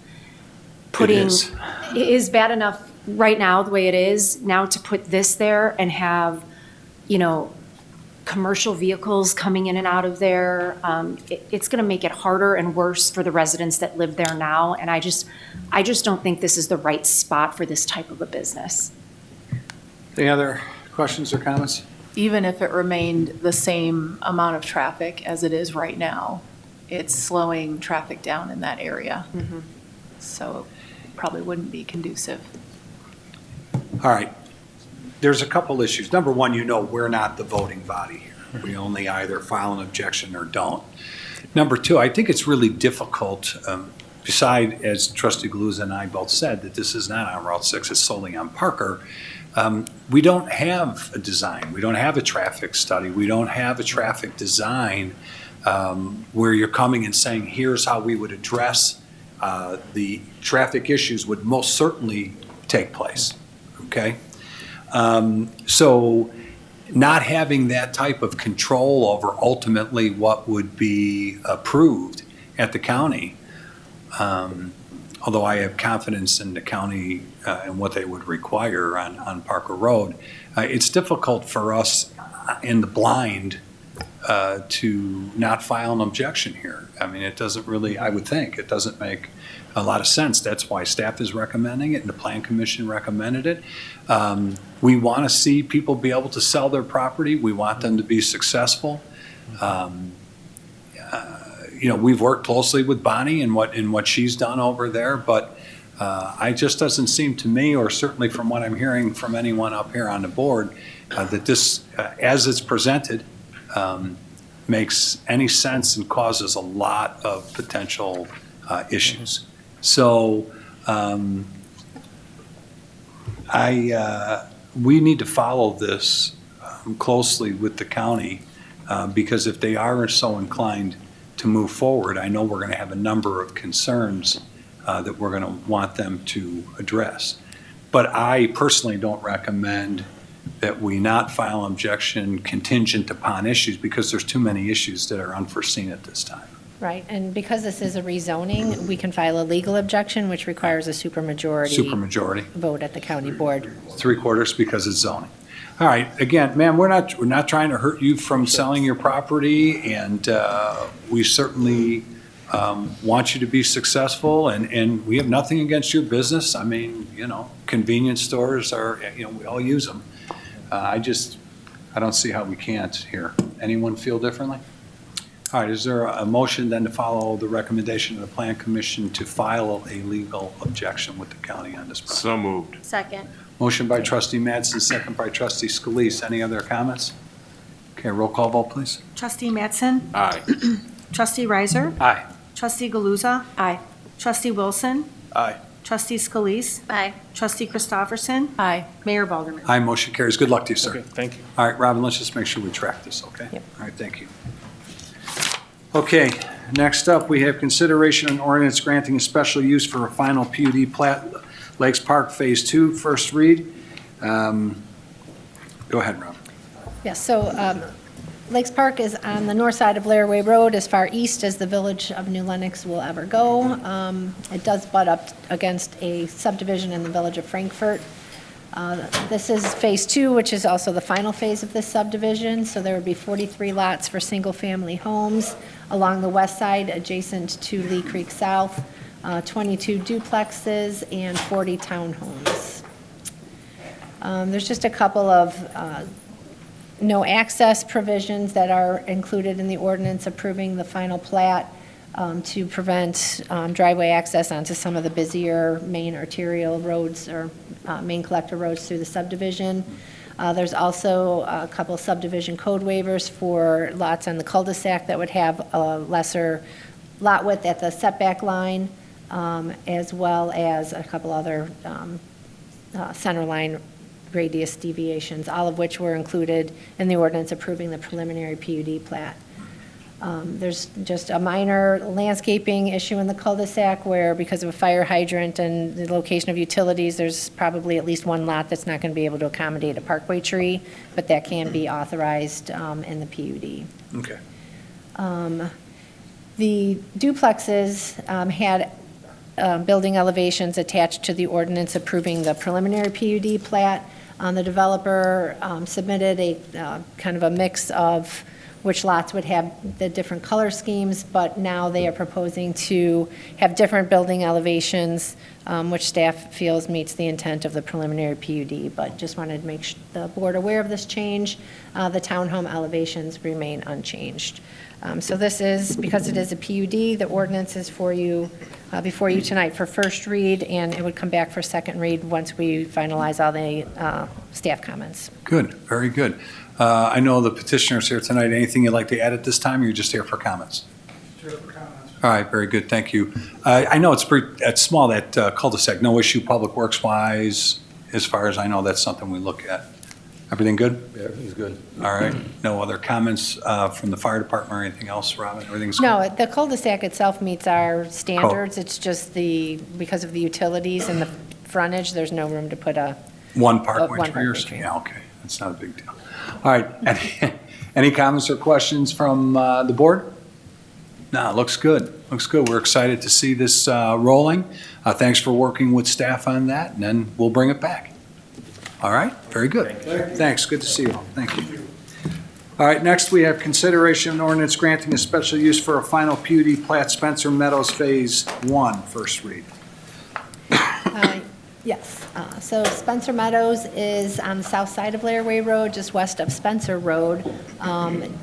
Speaker 1: It is.
Speaker 13: It is bad enough right now, the way it is. Now to put this there and have, commercial vehicles coming in and out of there, it's going to make it harder and worse for the residents that live there now. And I just don't think this is the right spot for this type of a business.
Speaker 1: Any other questions or comments?
Speaker 14: Even if it remained the same amount of traffic as it is right now, it's slowing traffic down in that area. So it probably wouldn't be conducive.
Speaker 1: All right. There's a couple issues. Number one, we're not the voting body here. We only either file an objection or don't. Number two, I think it's really difficult, beside, as Trustee Galuza and I both said, that this is not on Route 6, it's solely on Parker. We don't have a design. We don't have a traffic study. We don't have a traffic design where you're coming and saying, here's how we would address the traffic issues would most certainly take place, okay? So not having that type of control over ultimately what would be approved at the county, although I have confidence in the county and what they would require on Parker Road, it's difficult for us in the blind to not file an objection here. I mean, it doesn't really, I would think, it doesn't make a lot of sense. That's why staff is recommending it and the Plan Commission recommended it. We want to see people be able to sell their property. We want them to be successful. We've worked closely with Bonnie and what she's done over there, but it just doesn't seem to me, or certainly from what I'm hearing from anyone up here on the board, that this, as it's presented, makes any sense and causes a lot of potential issues. So we need to follow this closely with the county because if they are so inclined to move forward, I know we're going to have a number of concerns that we're going to want them to address. But I personally don't recommend that we not file an objection contingent upon issues because there's too many issues that are unforeseen at this time.
Speaker 8: Right, and because this is a rezoning, we can file a legal objection, which requires a supermajority vote at the county board.
Speaker 1: 3/4 because it's zoning. All right, again, ma'am, we're not trying to hurt you from selling your property, and we certainly want you to be successful, and we have nothing against your business. I mean, convenience stores are, we all use them. I don't see how we can't here. Anyone feel differently? All right, is there a motion then to follow the recommendation of the Plan Commission to file a legal objection with the county on this project?
Speaker 2: So moved.
Speaker 3: Second.
Speaker 1: Motion by Trustee Mattson, second by Trustee Scalise. Any other comments? Okay, roll call vote, please.
Speaker 3: Trustee Mattson?
Speaker 2: Aye.
Speaker 3: Trustee Riser?
Speaker 1: Aye.
Speaker 3: Trustee Galuza?
Speaker 13: Aye.
Speaker 3: Trustee Wilson?
Speaker 1: Aye.
Speaker 3: Trustee Scalise?
Speaker 13: Aye.
Speaker 3: Trustee Christopherson?
Speaker 14: Aye.
Speaker 3: Mayor Balderman?
Speaker 1: Aye, motion carries. Good luck to you, sir.
Speaker 11: Okay, thank you.
Speaker 1: All right, Robin, let's just make sure we track this, okay?
Speaker 8: Yep.
Speaker 1: All right, thank you. Okay, next up, we have consideration and ordinance granting a special use for a final P.U.D. Plat, Lakes Park Phase 2, first read. Go ahead, Rob.
Speaker 8: Yes, so Lakes Park is on the north side of Laraway Road, as far east as the village of New Lenox will ever go. It does butt up against a subdivision in the village of Frankfurt. This is Phase 2, which is also the final phase of this subdivision, so there would be 43 lots for single-family homes along the west side adjacent to Lee Creek South, 22 duplexes, and 40 townhomes. There's just a couple of no access provisions that are included in the ordinance approving the final plat to prevent driveway access onto some of the busier main arterial roads or main collector roads through the subdivision. There's also a couple subdivision code waivers for lots on the cul-de-sac that would have a lesser lot width at the setback line, as well as a couple other center line radius deviations, all of which were included in the ordinance approving the preliminary PUD plat. There's just a minor landscaping issue in the cul-de-sac where, because of a fire hydrant and the location of utilities, there's probably at least one lot that's not going to be able to accommodate a parkway tree, but that can be authorized in the PUD.
Speaker 1: Okay.
Speaker 8: The duplexes had building elevations attached to the ordinance approving the preliminary PUD plat. The developer submitted a kind of a mix of which lots would have the different color schemes, but now they are proposing to have different building elevations, which staff feels meets the intent of the preliminary PUD, but just wanted to make the board aware of this change. The townhome elevations remain unchanged. So this is, because it is a PUD, the ordinance is for you, before you tonight for first read, and it would come back for second read once we finalize all the staff comments.
Speaker 1: Good, very good. I know the petitioner's here tonight. Anything you'd like to add at this time, or you're just here for comments?
Speaker 6: Here for comments.
Speaker 1: All right, very good, thank you. I know it's small, that cul-de-sac, no issue public works-wise. As far as I know, that's something we look at. Everything good?
Speaker 2: Yeah, everything's good.
Speaker 1: All right, no other comments from the fire department or anything else, Robin? Everything's good?
Speaker 8: No, the cul-de-sac itself meets our standards. It's just because of the utilities and the frontage, there's no room to put
Speaker 1: One parkway
Speaker 8: one
Speaker 1: tree or
Speaker 8: parkway
Speaker 1: something?
Speaker 8: tree.
Speaker 1: Yeah, okay, that's not a big deal. All right, any comments or questions from the board? No, looks good, looks good. We're excited to see this rolling. Thanks for working with staff on that, and then we'll bring it back. All right, very good. Thanks, good to see you all. Thank you. All right, next we have consideration of an ordinance granting a special use for a final PUD plat Spencer Meadows Phase 1, first read.
Speaker 8: Yes, so Spencer Meadows is on the south side of Laraway Road, just west of Spencer Road.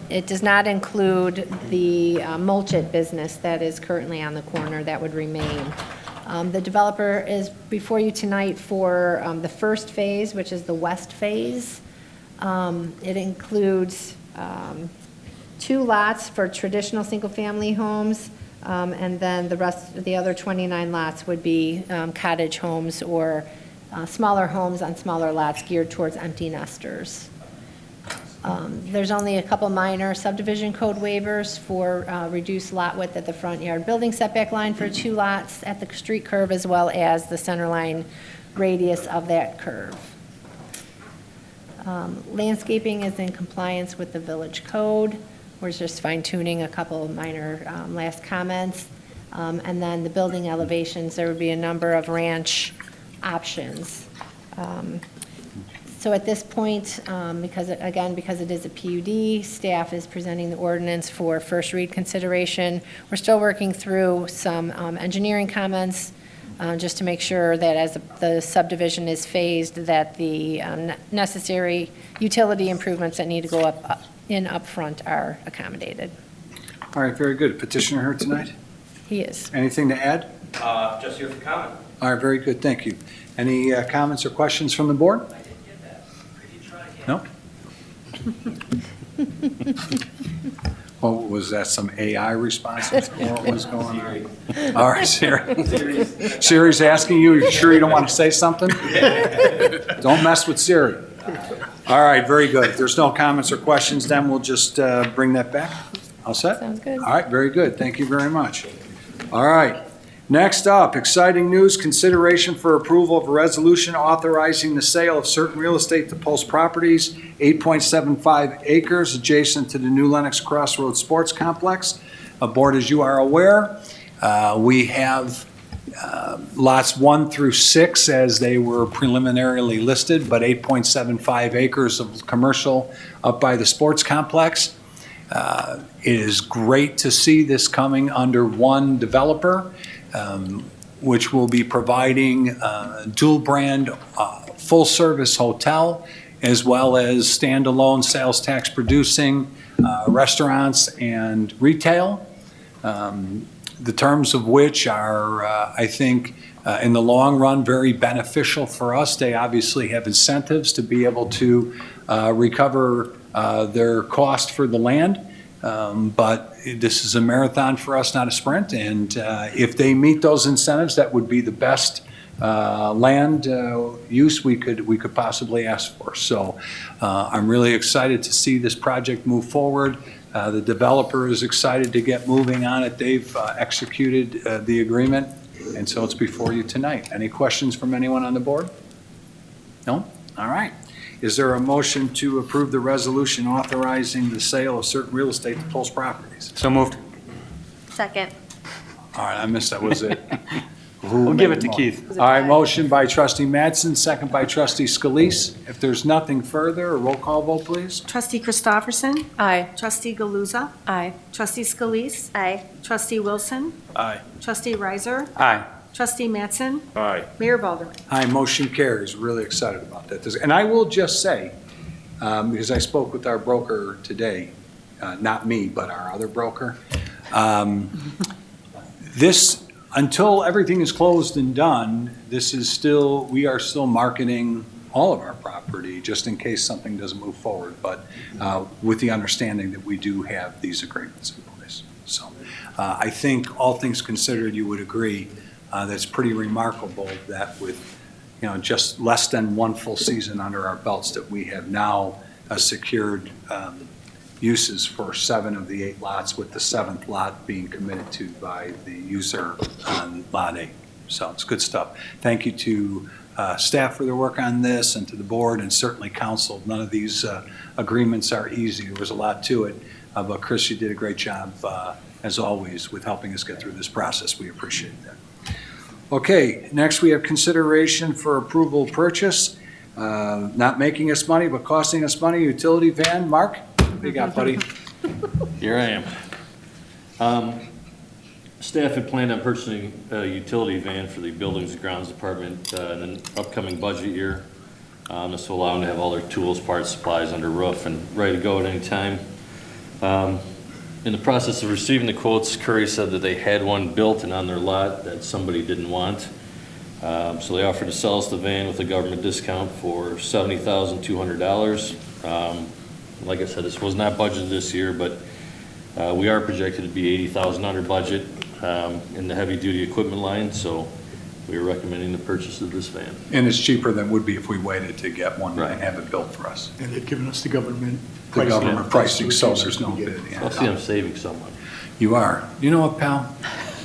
Speaker 8: It does not include the mulch-it business that is currently on the corner. That would remain. The developer is before you tonight for the first phase, which is the west phase. It includes 2 lots for traditional single-family homes, and then the other 29 lots would be cottage homes or smaller homes on smaller lots geared towards empty nesters. There's only a couple minor subdivision code waivers for reduced lot width at the front yard building setback line for 2 lots at the street curve, as well as the center line radius of that curve. Landscaping is in compliance with the village code. We're just fine-tuning a couple of minor last comments. And then the building elevations, there would be a number of ranch options. So at this point, because it is a PUD, staff is presenting the ordinance for first read consideration. We're still working through some engineering comments just to make sure that as the subdivision is phased, that the necessary utility improvements that need to go up front are accommodated.
Speaker 1: All right, very good. Petitioner here tonight?
Speaker 8: He is.
Speaker 1: Anything to add?
Speaker 15: Just here for comment.
Speaker 1: All right, very good, thank you. Any comments or questions from the board?
Speaker 15: I didn't get that. Could you try again?
Speaker 1: No? Oh, was that some AI response? What was going on? All right, Siri. Siri's asking you, you sure you don't want to say something? Don't mess with Siri. All right, very good. If there's no comments or questions, then we'll just bring that back. All set?
Speaker 8: Sounds good.
Speaker 1: All right, very good. Thank you very much. All right. Next up, exciting news, consideration for approval of a resolution authorizing the sale of certain real estate to Post Properties, 8.75 acres adjacent to the new Lenox Crossroads Sports Complex. Board, as you are aware, we have lots 1 through 6 as they were preliminarily listed, but 8.75 acres of commercial up by the sports complex. It is great to see this coming under one developer, which will be providing dual brand full-service hotel as well as standalone sales tax producing restaurants and retail. The terms of which are, I think, in the long run, very beneficial for us. They obviously have incentives to be able to recover their cost for the land. But this is a marathon for us, not a sprint. And if they meet those incentives, that would be the best land use we could possibly ask for. So I'm really excited to see this project move forward. The developer is excited to get moving on it. They've executed the agreement, and so it's before you tonight. Any questions from anyone on the board? No? All right. Is there a motion to approve the resolution authorizing the sale of certain real estate to Pulse Properties?
Speaker 12: So moved.
Speaker 5: Second.
Speaker 1: All right, I missed that. Was it?
Speaker 12: We'll give it to Keith.
Speaker 1: All right, motion by trustee Mattson, second by trustee Scalise. If there's nothing further, a roll call vote, please.
Speaker 3: Trustee Christofferson.
Speaker 14: Aye.
Speaker 3: Trustee Galuza.
Speaker 13: Aye.
Speaker 3: Trustee Scalise.
Speaker 5: Aye.
Speaker 3: Trustee Wilson.
Speaker 11: Aye.
Speaker 3: Trustee Riser.
Speaker 12: Aye.
Speaker 3: Trustee Mattson.
Speaker 11: Aye.
Speaker 3: Mayor Balderman.
Speaker 1: Aye, motion carries. Really excited about that. And I will just say, because I spoke with our broker today, not me, but our other broker, this, until everything is closed and done, we are still marketing all of our property, just in case something doesn't move forward, but with the understanding that we do have these agreements in place. So I think, all things considered, you would agree that's pretty remarkable that with, just less than one full season under our belts, that we have now secured uses for 7 of the 8 lots, with the 7th lot being committed to by the user on Lot 8. So it's good stuff. Thank you to staff for their work on this, and to the board, and certainly council. None of these agreements are easy. There was a lot to it, but Chris, you did a great job, as always, with helping us get through this process. We appreciate that. Okay, next we have consideration for approval purchase, not making us money, but costing us money, utility van. Mark, what do you got, buddy?
Speaker 2: Here I am. Staff had planned on purchasing a utility van for the Buildings and Grounds Department in an upcoming budget year. This will allow them to have all their tools, parts, supplies under roof and ready to go at any time. In the process of receiving the quotes, Curry said that they had one built and on their lot that somebody didn't want. So they offered to sell us the van with a government discount for $70,200. Like I said, this was not budgeted this year, but we are projected to be $80,000 under budget in the heavy-duty equipment line, so we are recommending the purchase of this van.
Speaker 1: And it's cheaper than would be if we waited to get one
Speaker 2: Right.
Speaker 1: and have it built for us.
Speaker 6: And they've given us the government
Speaker 1: The
Speaker 6: pricing.
Speaker 1: government pricing, so there's no bid.
Speaker 2: I'll see I'm saving someone.
Speaker 1: You are. You know what, pal?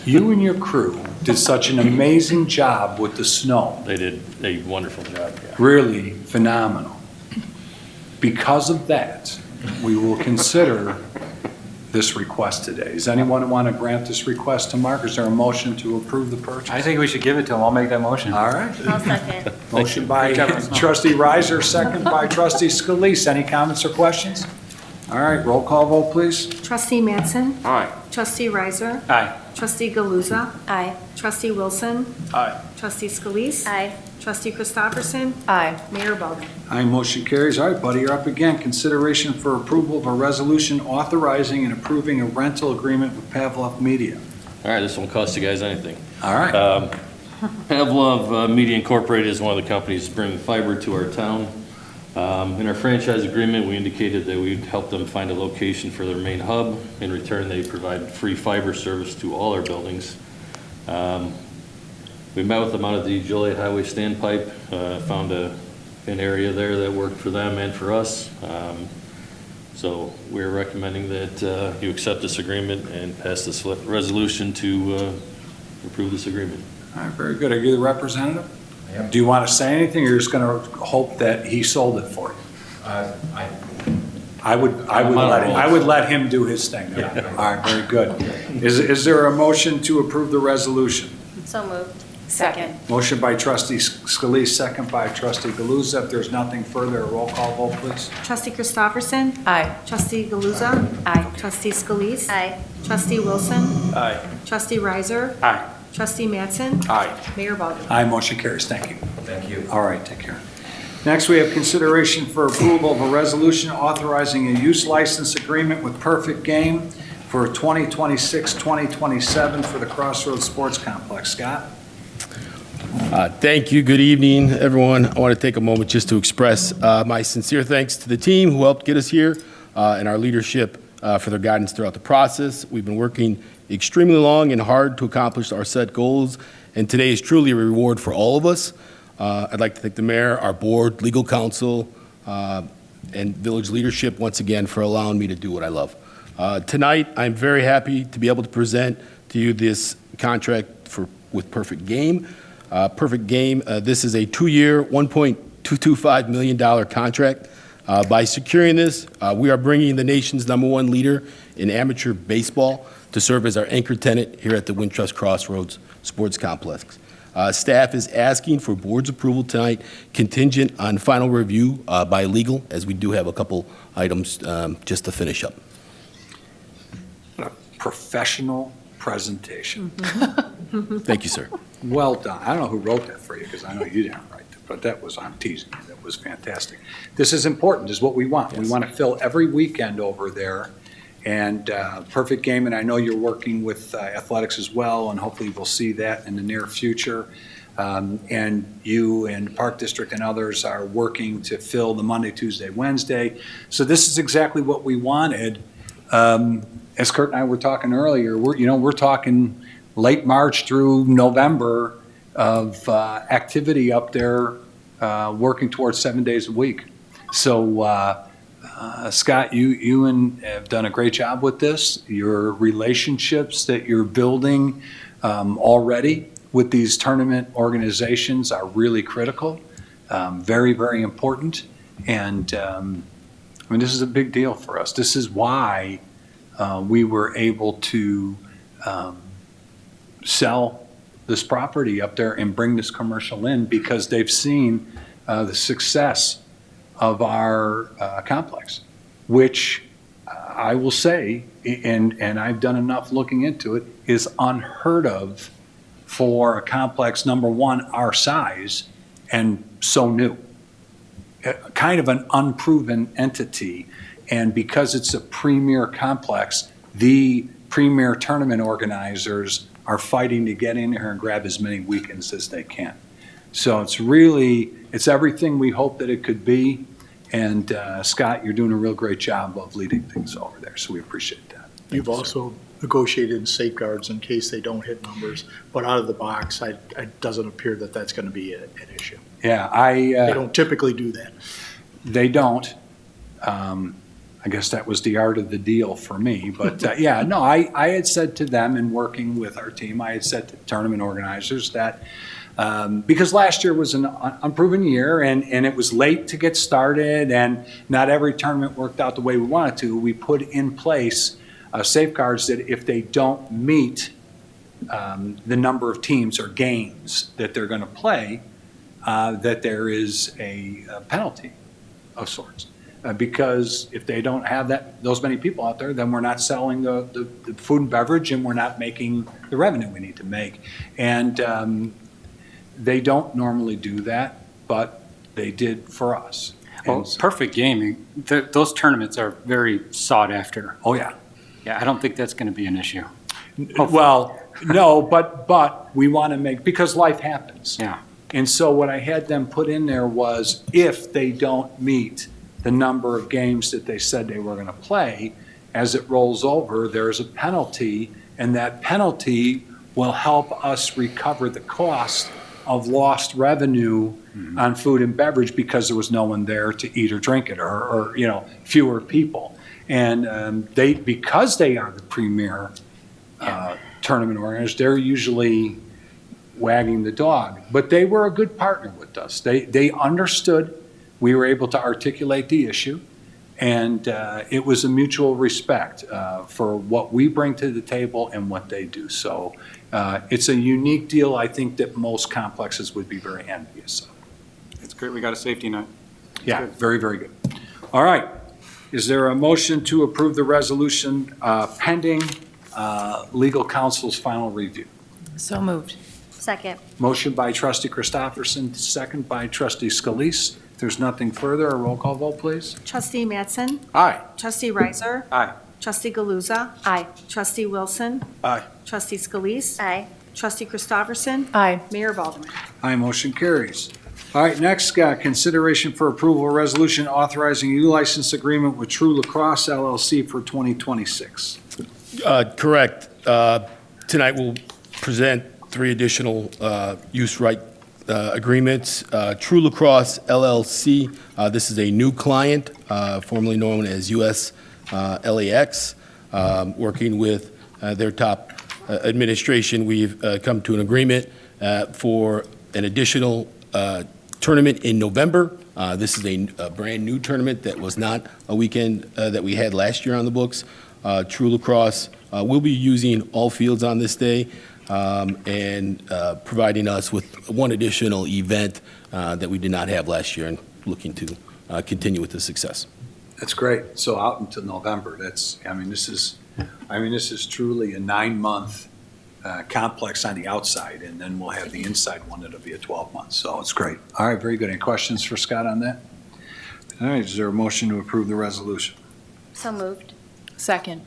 Speaker 1: You and your crew did such an amazing job with the snow.
Speaker 2: They did a wonderful job, yeah.
Speaker 1: Really phenomenal. Because of that, we will consider this request today. Does anyone want to grant this request to Mark? Is there a motion to approve the purchase?
Speaker 12: I think we should give it to him. I'll make that motion.
Speaker 1: All right.
Speaker 5: I'll second.
Speaker 1: Motion by
Speaker 12: Good job, Snow.
Speaker 1: trustee Riser, second by trustee Scalise. Any comments or questions? All right, roll call vote, please.
Speaker 3: Trustee Mattson.
Speaker 11: Aye.
Speaker 3: Trustee Riser.
Speaker 12: Aye.
Speaker 3: Trustee Galuza.
Speaker 13: Aye.
Speaker 3: Trustee Wilson.
Speaker 11: Aye.
Speaker 3: Trustee Scalise.
Speaker 5: Aye.
Speaker 3: Trustee Christopherson.
Speaker 14: Aye.
Speaker 3: Mayor Balderman.
Speaker 1: Aye, motion carries. All right, buddy, you're up again. Consideration for approval of a resolution authorizing and approving a rental agreement with Pavlov Media.
Speaker 2: All right, this won't cost you guys anything.
Speaker 1: All right.
Speaker 2: Pavlov Media Incorporated is one of the companies bringing fiber to our town. In our franchise agreement, we indicated that we'd help them find a location for their main hub. In return, they provide free fiber service to all our buildings. We met with them out at the Joliet Highway standpipe, found an area there that worked for them and for us. So we're recommending that you accept this agreement and pass this resolution to approve this agreement.
Speaker 1: All right, very good. Are you the representative? Do you want to say anything, or you're just going to hope that he sold it for you? I would let him do his thing. Then. All right, very good. Is there a motion to approve the resolution?
Speaker 5: So moved.
Speaker 14: Second.
Speaker 1: Motion by trustee Scalise, second by trustee Galuza. If there's nothing further, a roll call vote, please.
Speaker 3: Trustee Christopherson.
Speaker 14: Aye.
Speaker 3: Trustee Galuza.
Speaker 13: Aye.
Speaker 3: Trustee Scalise.
Speaker 5: Aye.
Speaker 3: Trustee Wilson.
Speaker 11: Aye.
Speaker 3: Trustee Riser.
Speaker 12: Aye.
Speaker 3: Trustee Mattson.
Speaker 11: Aye.
Speaker 3: Mayor Balderman.
Speaker 1: Aye, motion carries. Thank you.
Speaker 15: Thank you.
Speaker 1: All right, take care. Next, we have consideration for approval of a resolution authorizing a use license agreement with Perfect Game for 2026-2027 for the Crossroads Sports Complex. Scott?
Speaker 16: Thank you. Good evening, everyone. I want to take a moment just to express my sincere thanks to the team who helped get us here and our leadership for their guidance throughout the process. We've been working extremely long and hard to accomplish our set goals, and today is truly a reward for all of us. I'd like to thank the mayor, our board, legal counsel, and village leadership once again for allowing me to do what I love. Tonight, I'm very happy to be able to present to you this contract with Perfect Game. Perfect Game, this is a 2-year, $1.225 million contract. By securing this, we are bringing the nation's #1 leader in amateur baseball to serve as our anchor tenant here at the Wintrust Crossroads Sports Complex. Staff is asking for board's approval tonight, contingent on final review by legal, as we do have a couple items just to finish up.
Speaker 1: Professional presentation.
Speaker 16: Thank you, sir.
Speaker 1: Well done. I don't know who wrote that for you, because I know you didn't write it, but that was, I'm teasing you. That was fantastic. This is important, is what we want. We
Speaker 16: Yes.
Speaker 1: want to fill every weekend over there. And Perfect Game, and I know you're working with athletics as well, and hopefully we'll see that in the near future. And you and Park District and others are working to fill the Monday, Tuesday, Wednesday. So this is exactly what we wanted. As Kurt and I were talking earlier, we're talking late March through November of activity up there, working towards 7 days a week. So Scott, you have done a great job with this. Your relationships that you're building already with these tournament organizations are really critical, very, very important. And I mean, this is a big deal for us. This is why we were able to sell this property up there and bring this commercial in, because they've seen the success of our complex, which I will say, and I've done enough looking into it, is unheard of for a complex, #1, our size, and so new. Kind of an unproven entity, and because it's a premier complex, the premier tournament organizers are fighting to get in here and grab as many weekends as they can. So it's everything we hope that it could be. And Scott, you're doing a real great job of leading things over there, so we appreciate that.
Speaker 6: You've also negotiated in safeguards in case they don't hit numbers, but out of the box, it doesn't appear that that's going to be an issue.
Speaker 1: Yeah,
Speaker 6: They don't typically do that.
Speaker 1: They don't. I guess that was the art of the deal for me. But I had said to them, in working with our team, I had said to tournament organizers that because last year was an unproven year, and it was late to get started, and not every tournament worked out the way we wanted to, we put in place safeguards that if they don't meet the number of teams or games that they're going to play, that there is a penalty of sorts. Because if they don't have those many people out there, then we're not selling the food and beverage, and we're not making the revenue we need to make. And they don't normally do that, but they did for us.
Speaker 12: Well, Perfect Gaming, those tournaments are very sought after.
Speaker 1: Oh, yeah.
Speaker 12: Yeah, I don't think that's going to be an issue.
Speaker 1: Well, no, but we want to make, because life happens.
Speaker 12: Yeah.
Speaker 1: And so what I had them put in there was, if they don't meet the number of games that they said they were going to play, as it rolls over, there's a penalty, and that penalty will help us recover the cost of lost revenue on food and beverage, because there was no one there to eat or drink it, or fewer people. And because they are the premier tournament organizers, they're usually wagging the dog. But they were a good partner with us. They understood. We were able to articulate the issue, and it was a mutual respect for what we bring to the table and what they do. So it's a unique deal, I think, that most complexes would be very envious of.
Speaker 12: It's great we got a safety net.
Speaker 1: Yeah, very, very good. All right. Is there a motion to approve the resolution pending legal counsel's final review?
Speaker 14: So moved.
Speaker 3: Second.
Speaker 1: Motion by trustee Christopherson, second by trustee Scalise. If there's nothing further, a roll call vote, please.
Speaker 3: Trustee Mattson?
Speaker 1: Aye.
Speaker 3: Trustee Riser?
Speaker 12: Aye.
Speaker 3: Trustee Galuza?
Speaker 13: Aye.
Speaker 3: Trustee Wilson?
Speaker 6: Aye.
Speaker 3: Trustee Scalise?
Speaker 13: Aye.
Speaker 3: Trustee Christopherson?
Speaker 14: Aye.
Speaker 3: Mayor Baldwin?
Speaker 1: Aye, motion carries. All right, next, consideration for approval of resolution authorizing a new license agreement with True Lacrosse LLC for 2026.
Speaker 16: Correct. Tonight we'll present three additional use right agreements. True Lacrosse LLC, this is a new client, formerly known as US LAX, working with their top administration. We've come to an agreement for an additional tournament in November. This is a brand-new tournament that was not a weekend that we had last year on the books. True Lacrosse will be using all fields on this day and providing us with one additional event that we did not have last year, and looking to continue with the success.
Speaker 1: That's great. So out until November, this is truly a 9-month complex on the outside, and then we'll have the inside one that'll be a 12 month. So it's great. All right, very good. Any questions for Scott on that? All right, is there a motion to approve the resolution?
Speaker 14: So moved. Second.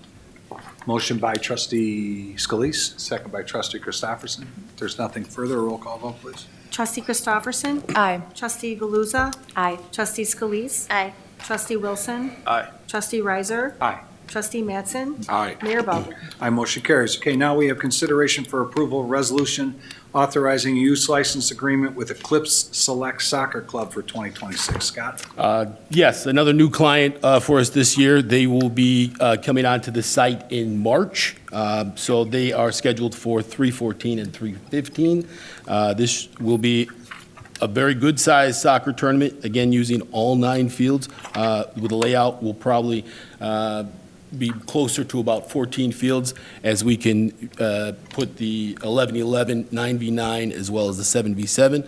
Speaker 1: Motion by trustee Scalise, second by trustee Christopherson. If there's nothing further, roll call vote, please.
Speaker 3: Trustee Christopherson.
Speaker 14: Aye.
Speaker 3: Trustee Galuza.
Speaker 13: Aye.
Speaker 3: Trustee Scalise.
Speaker 5: Aye.
Speaker 3: Trustee Wilson.
Speaker 1: Aye.
Speaker 3: Trustee Riser.
Speaker 1: Aye.
Speaker 3: Trustee Mattson.
Speaker 1: Aye.
Speaker 3: Mayor Baldwin.
Speaker 1: Aye, motion carries. Okay, now we have consideration for approval of resolution authorizing a use license agreement with Eclipse Select Soccer Club for 2026. Scott?
Speaker 16: Yes, another new client for us this year. They will be coming onto the site in March. So they are scheduled for 3/14 and 3/15. This will be a very good-sized soccer tournament, again, using all 9 fields. With the layout, will probably be closer to about 14 fields, as we can put the 11-11, 9v9, as well as the 7v7,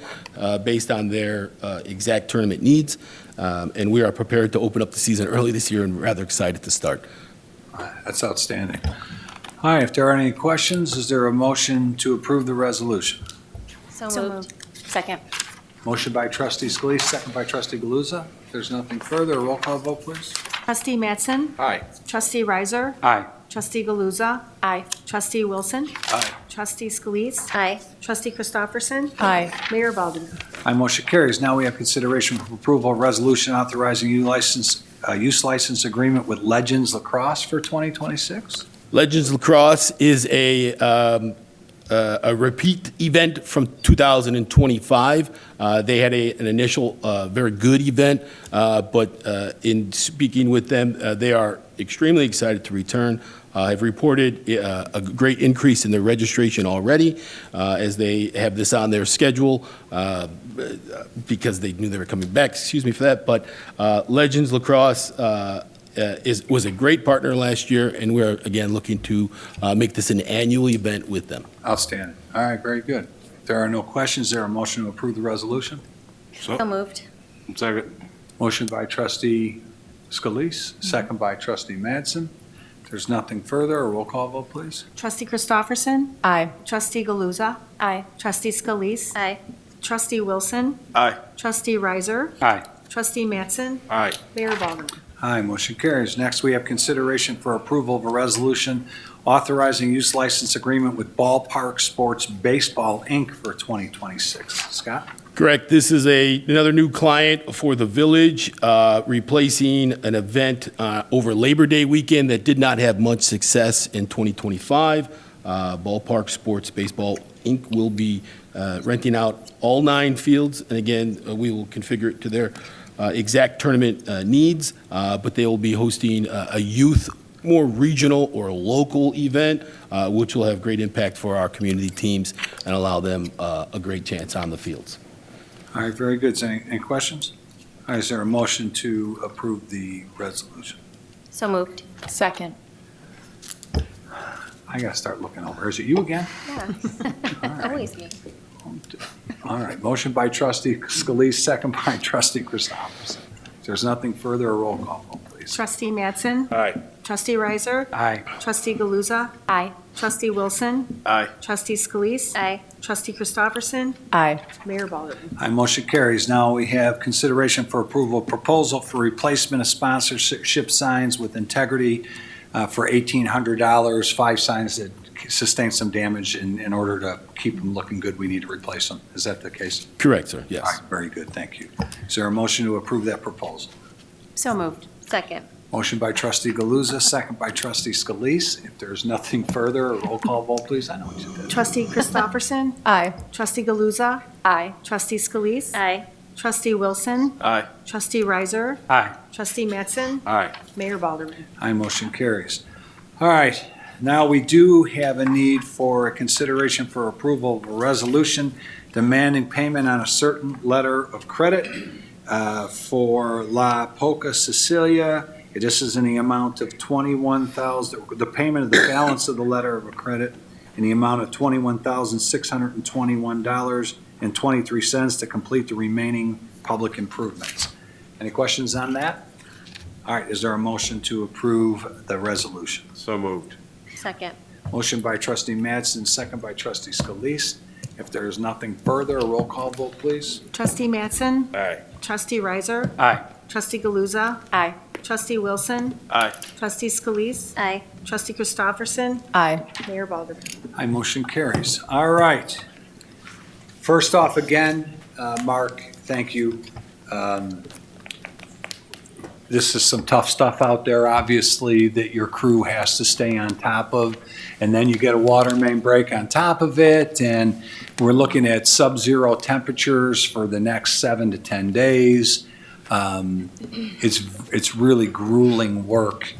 Speaker 16: based on their exact tournament needs. And we are prepared to open up the season early this year, and rather excited to start.
Speaker 1: That's outstanding. All right, if there are any questions, is there a motion to approve the resolution?
Speaker 13: So moved. Second.
Speaker 1: Motion by trustee Scalise, second by trustee Galuza. If there's nothing further, roll call vote, please.
Speaker 3: Trustee Mattson.
Speaker 1: Aye.
Speaker 3: Trustee Riser.
Speaker 1: Aye.
Speaker 3: Trustee Galuza.
Speaker 13: Aye.
Speaker 3: Trustee Wilson.
Speaker 1: Aye.
Speaker 3: Trustee Scalise.
Speaker 5: Aye.
Speaker 3: Trustee Christopherson.
Speaker 14: Aye.
Speaker 3: Mayor Baldwin.
Speaker 1: Aye, motion carries. Now we have consideration for approval of resolution authorizing use license agreement with Legends Lacrosse for 2026.
Speaker 16: Legends Lacrosse is a repeat event from 2025. They had an initial very good event, but in speaking with them, they are extremely excited to return. I've reported a great increase in their registration already, as they have this on their schedule because they knew they were coming back. Excuse me for that. But Legends Lacrosse was a great partner last year, and we're again looking to make this an annual event with them.
Speaker 1: Outstanding. All right, very good. If there are no questions, is there a motion to approve the resolution?
Speaker 5: So moved.
Speaker 1: Second. Motion by trustee Scalise, second by trustee Mattson. If there's nothing further, a roll call vote, please.
Speaker 3: Trustee Christopherson.
Speaker 14: Aye.
Speaker 3: Trustee Galuza.
Speaker 13: Aye.
Speaker 3: Trustee Scalise.
Speaker 5: Aye.
Speaker 3: Trustee Wilson.
Speaker 1: Aye.
Speaker 3: Trustee Riser.
Speaker 1: Aye.
Speaker 3: Trustee Mattson.
Speaker 1: Aye.
Speaker 3: Mayor Baldwin.
Speaker 1: Aye, motion carries. Next, we have consideration for approval of a resolution authorizing use license agreement with Ballpark Sports Baseball, Inc. for 2026. Scott?
Speaker 16: Correct. This is another new client for the village, replacing an event over Labor Day weekend that did not have much success in 2025. Ballpark Sports Baseball, Inc. will be renting out all 9 fields, and again, we will configure it to their exact tournament needs, but they will be hosting a youth, more regional or local event, which will have great impact for our community teams and allow them a great chance on the fields.
Speaker 1: All right, very good. Any questions? All right, is there a motion to approve the resolution?
Speaker 5: So moved.
Speaker 14: Second.
Speaker 1: I gotta start looking over. Is it you again?
Speaker 5: Yeah. Always me.
Speaker 1: All right, motion by trustee Scalise, second by trustee Christopherson. If there's nothing further, a roll call vote, please.
Speaker 3: Trustee Mattson.
Speaker 1: Aye.
Speaker 3: Trustee Riser.
Speaker 1: Aye.
Speaker 3: Trustee Galuza.
Speaker 13: Aye.
Speaker 3: Trustee Wilson.
Speaker 1: Aye.
Speaker 3: Trustee Scalise.
Speaker 5: Aye.
Speaker 3: Trustee Christopherson.
Speaker 14: Aye.
Speaker 3: Mayor Baldwin.
Speaker 1: Aye, motion carries. Now we have consideration for approval of proposal for replacement of sponsorship signs with integrity for $1,800, 5 signs that sustained some damage. In order to keep them looking good, we need to replace them. Is that the case?
Speaker 16: Correct, sir.
Speaker 1: All
Speaker 16: Yes.
Speaker 1: right, very good, thank you. Is there a motion to approve that proposal?
Speaker 13: So moved.
Speaker 5: Second.
Speaker 1: Motion by trustee Galuza, second by trustee Scalise. If there's nothing further, a roll call vote, please. I know what you did.
Speaker 3: Trustee Christopherson?
Speaker 14: Aye.
Speaker 3: Trustee Galuza?
Speaker 13: Aye.
Speaker 3: Trustee Scalise?
Speaker 13: Aye.
Speaker 3: Trustee Wilson?
Speaker 15: Aye.
Speaker 3: Trustee Riser?
Speaker 12: Aye.
Speaker 3: Trustee Mattson?
Speaker 15: Aye.
Speaker 3: Mayor Balderman?
Speaker 1: Aye, motion carries. All right, now we do have a need for a consideration for approval of a resolution demanding payment on a certain letter of credit for La Poca, Sicilia. This is in the amount of $21,000, the payment of the balance of the letter of credit in the amount of $21,621.23 to complete the remaining public improvements. Any questions on that? All right, is there a motion to approve the resolution?
Speaker 15: So moved.
Speaker 13: Second.
Speaker 1: Motion by trustee Mattson, second by trustee Scalise. If there is nothing further, a roll call vote, please.
Speaker 3: Trustee Mattson?
Speaker 15: Aye.
Speaker 3: Trustee Riser?
Speaker 12: Aye.
Speaker 3: Trustee Galuza?
Speaker 13: Aye.
Speaker 3: Trustee Wilson?
Speaker 15: Aye.
Speaker 3: Trustee Scalise?
Speaker 13: Aye.
Speaker 3: Trustee Christopherson?
Speaker 14: Aye.
Speaker 3: Mayor Balderman?
Speaker 1: Aye, motion carries. All right. First off, again, Mark, thank you. This is some tough stuff out there, obviously, that your crew has to stay on top of. And then you get a water main break on top of it, and we're looking at sub-zero temperatures for the next 7 to 10 days. It's really grueling work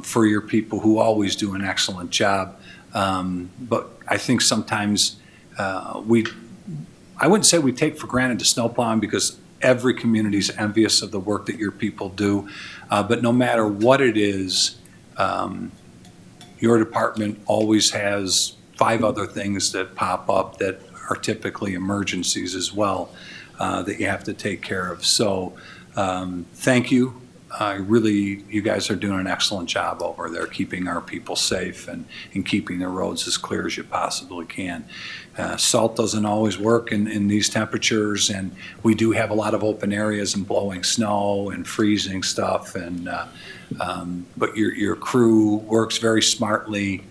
Speaker 1: for your people who always do an excellent job. But I think sometimes I wouldn't say we take for granted the snow plowing, because every community is envious of the work that your people do. But no matter what it is, your department always has 5 other things that pop up that are typically emergencies as well that you have to take care of. So thank you. You guys are doing an excellent job over there, keeping our people safe and keeping the roads as clear as you possibly can. Salt doesn't always work in these temperatures, and we do have a lot of open areas and blowing snow and freezing stuff. But your crew works very smartly,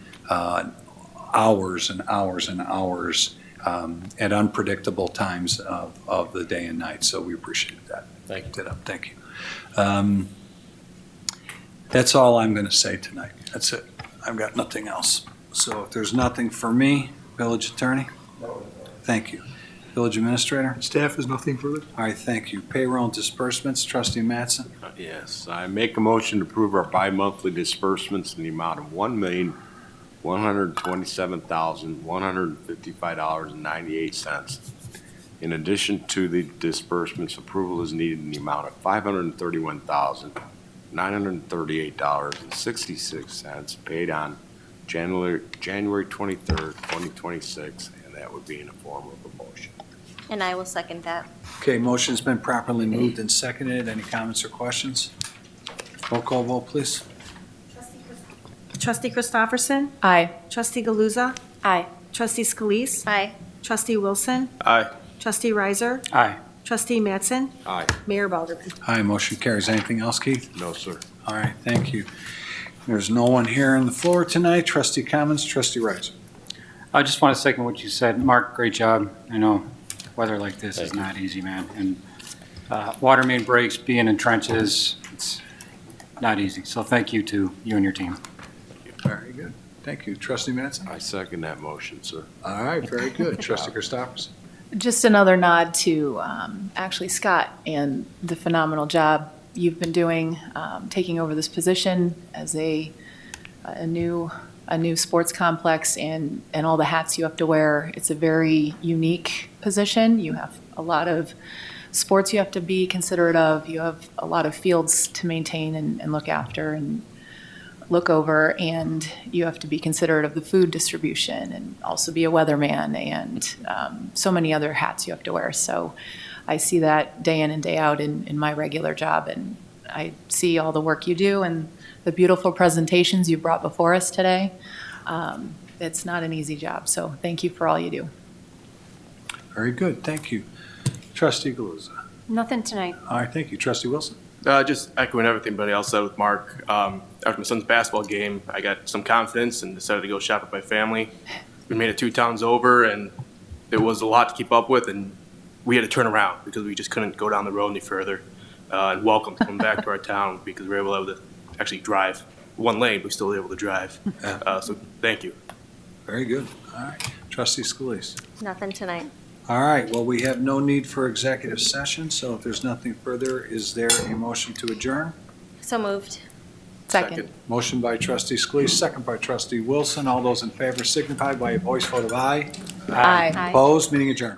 Speaker 1: hours and hours and hours at unpredictable times of the day and night. So we appreciate that.
Speaker 2: Thank you.
Speaker 1: Thank you. That's all I'm going to say tonight. That's it. I've got nothing else. So if there's nothing for me, village attorney? Thank you. Village administrator?
Speaker 6: Staff has nothing further?
Speaker 1: All right, thank you. Payroll and disbursements, trustee Mattson?
Speaker 17: Yes, I make a motion to approve our bi-monthly disbursements in the amount of $1,127,155.98. In addition to the disbursements, approval is needed in the amount of $531,938.66 paid on January 23rd, 2026, and that would be in the form of a motion.
Speaker 5: And I will second that.
Speaker 1: Okay, motion's been properly moved and seconded. Any comments or questions? Roll call vote, please.
Speaker 3: Trustee Christopherson?
Speaker 14: Aye.
Speaker 3: Trustee Galuza?
Speaker 13: Aye.
Speaker 3: Trustee Scalise?
Speaker 5: Aye.
Speaker 3: Trustee Wilson?
Speaker 15: Aye.
Speaker 3: Trustee Riser?
Speaker 12: Aye.
Speaker 3: Trustee Mattson?
Speaker 17: Aye.
Speaker 3: Mayor Balderman?
Speaker 1: Aye, motion carries. Anything else, Keith?
Speaker 17: No, sir.
Speaker 1: All right, thank you. There's no one here on the floor tonight. Trustee Commons, trustee Rice.
Speaker 12: I just want to second what you said. Mark, great job. I know weather like this is
Speaker 2: Thank you.
Speaker 12: not easy, man. And water main breaks, being in trenches, it's not easy. So thank you to you and your team.
Speaker 1: Very good. Thank you. Trustee Mattson?
Speaker 17: I second that motion, sir.
Speaker 1: All right, very good. Trustee Christopherson?
Speaker 14: Just another nod to actually Scott and the phenomenal job you've been doing, taking over this position as a new sports complex and all the hats you have to wear. It's a very unique position. You have a lot of sports you have to be considerate of. You have a lot of fields to maintain and look after and look over, and you have to be considerate of the food distribution and also be a weatherman and so many other hats you have to wear. So I see that day in and day out in my regular job, and I see all the work you do and the beautiful presentations you brought before us today. It's not an easy job, so thank you for all you do.
Speaker 1: Very good. Thank you. Trustee Galuza?
Speaker 13: Nothing tonight.
Speaker 1: All right, thank you. Trustee Wilson?
Speaker 18: Just echoing everything everybody else said with Mark. After my son's basketball game, I got some confidence and decided to go shop with my family. We made it 2 towns over, and it was a lot to keep up with, and we had to turn around because we just couldn't go down the road any further. and welcome to come back to our town because we're able to actually drive one lane, but we're still able to drive. So thank you.
Speaker 1: Very good. All right. Trustee Scalise.
Speaker 5: Nothing tonight.
Speaker 1: All right, well, we have no need for executive session, so if there's nothing further, is there a motion to adjourn?
Speaker 5: So moved.
Speaker 14: Second.
Speaker 1: Motion by trustee Scalise, second by trustee Wilson. All those in favor signify by a voice vote of aye.
Speaker 14: Aye.
Speaker 1: Opposed, meeting adjourned.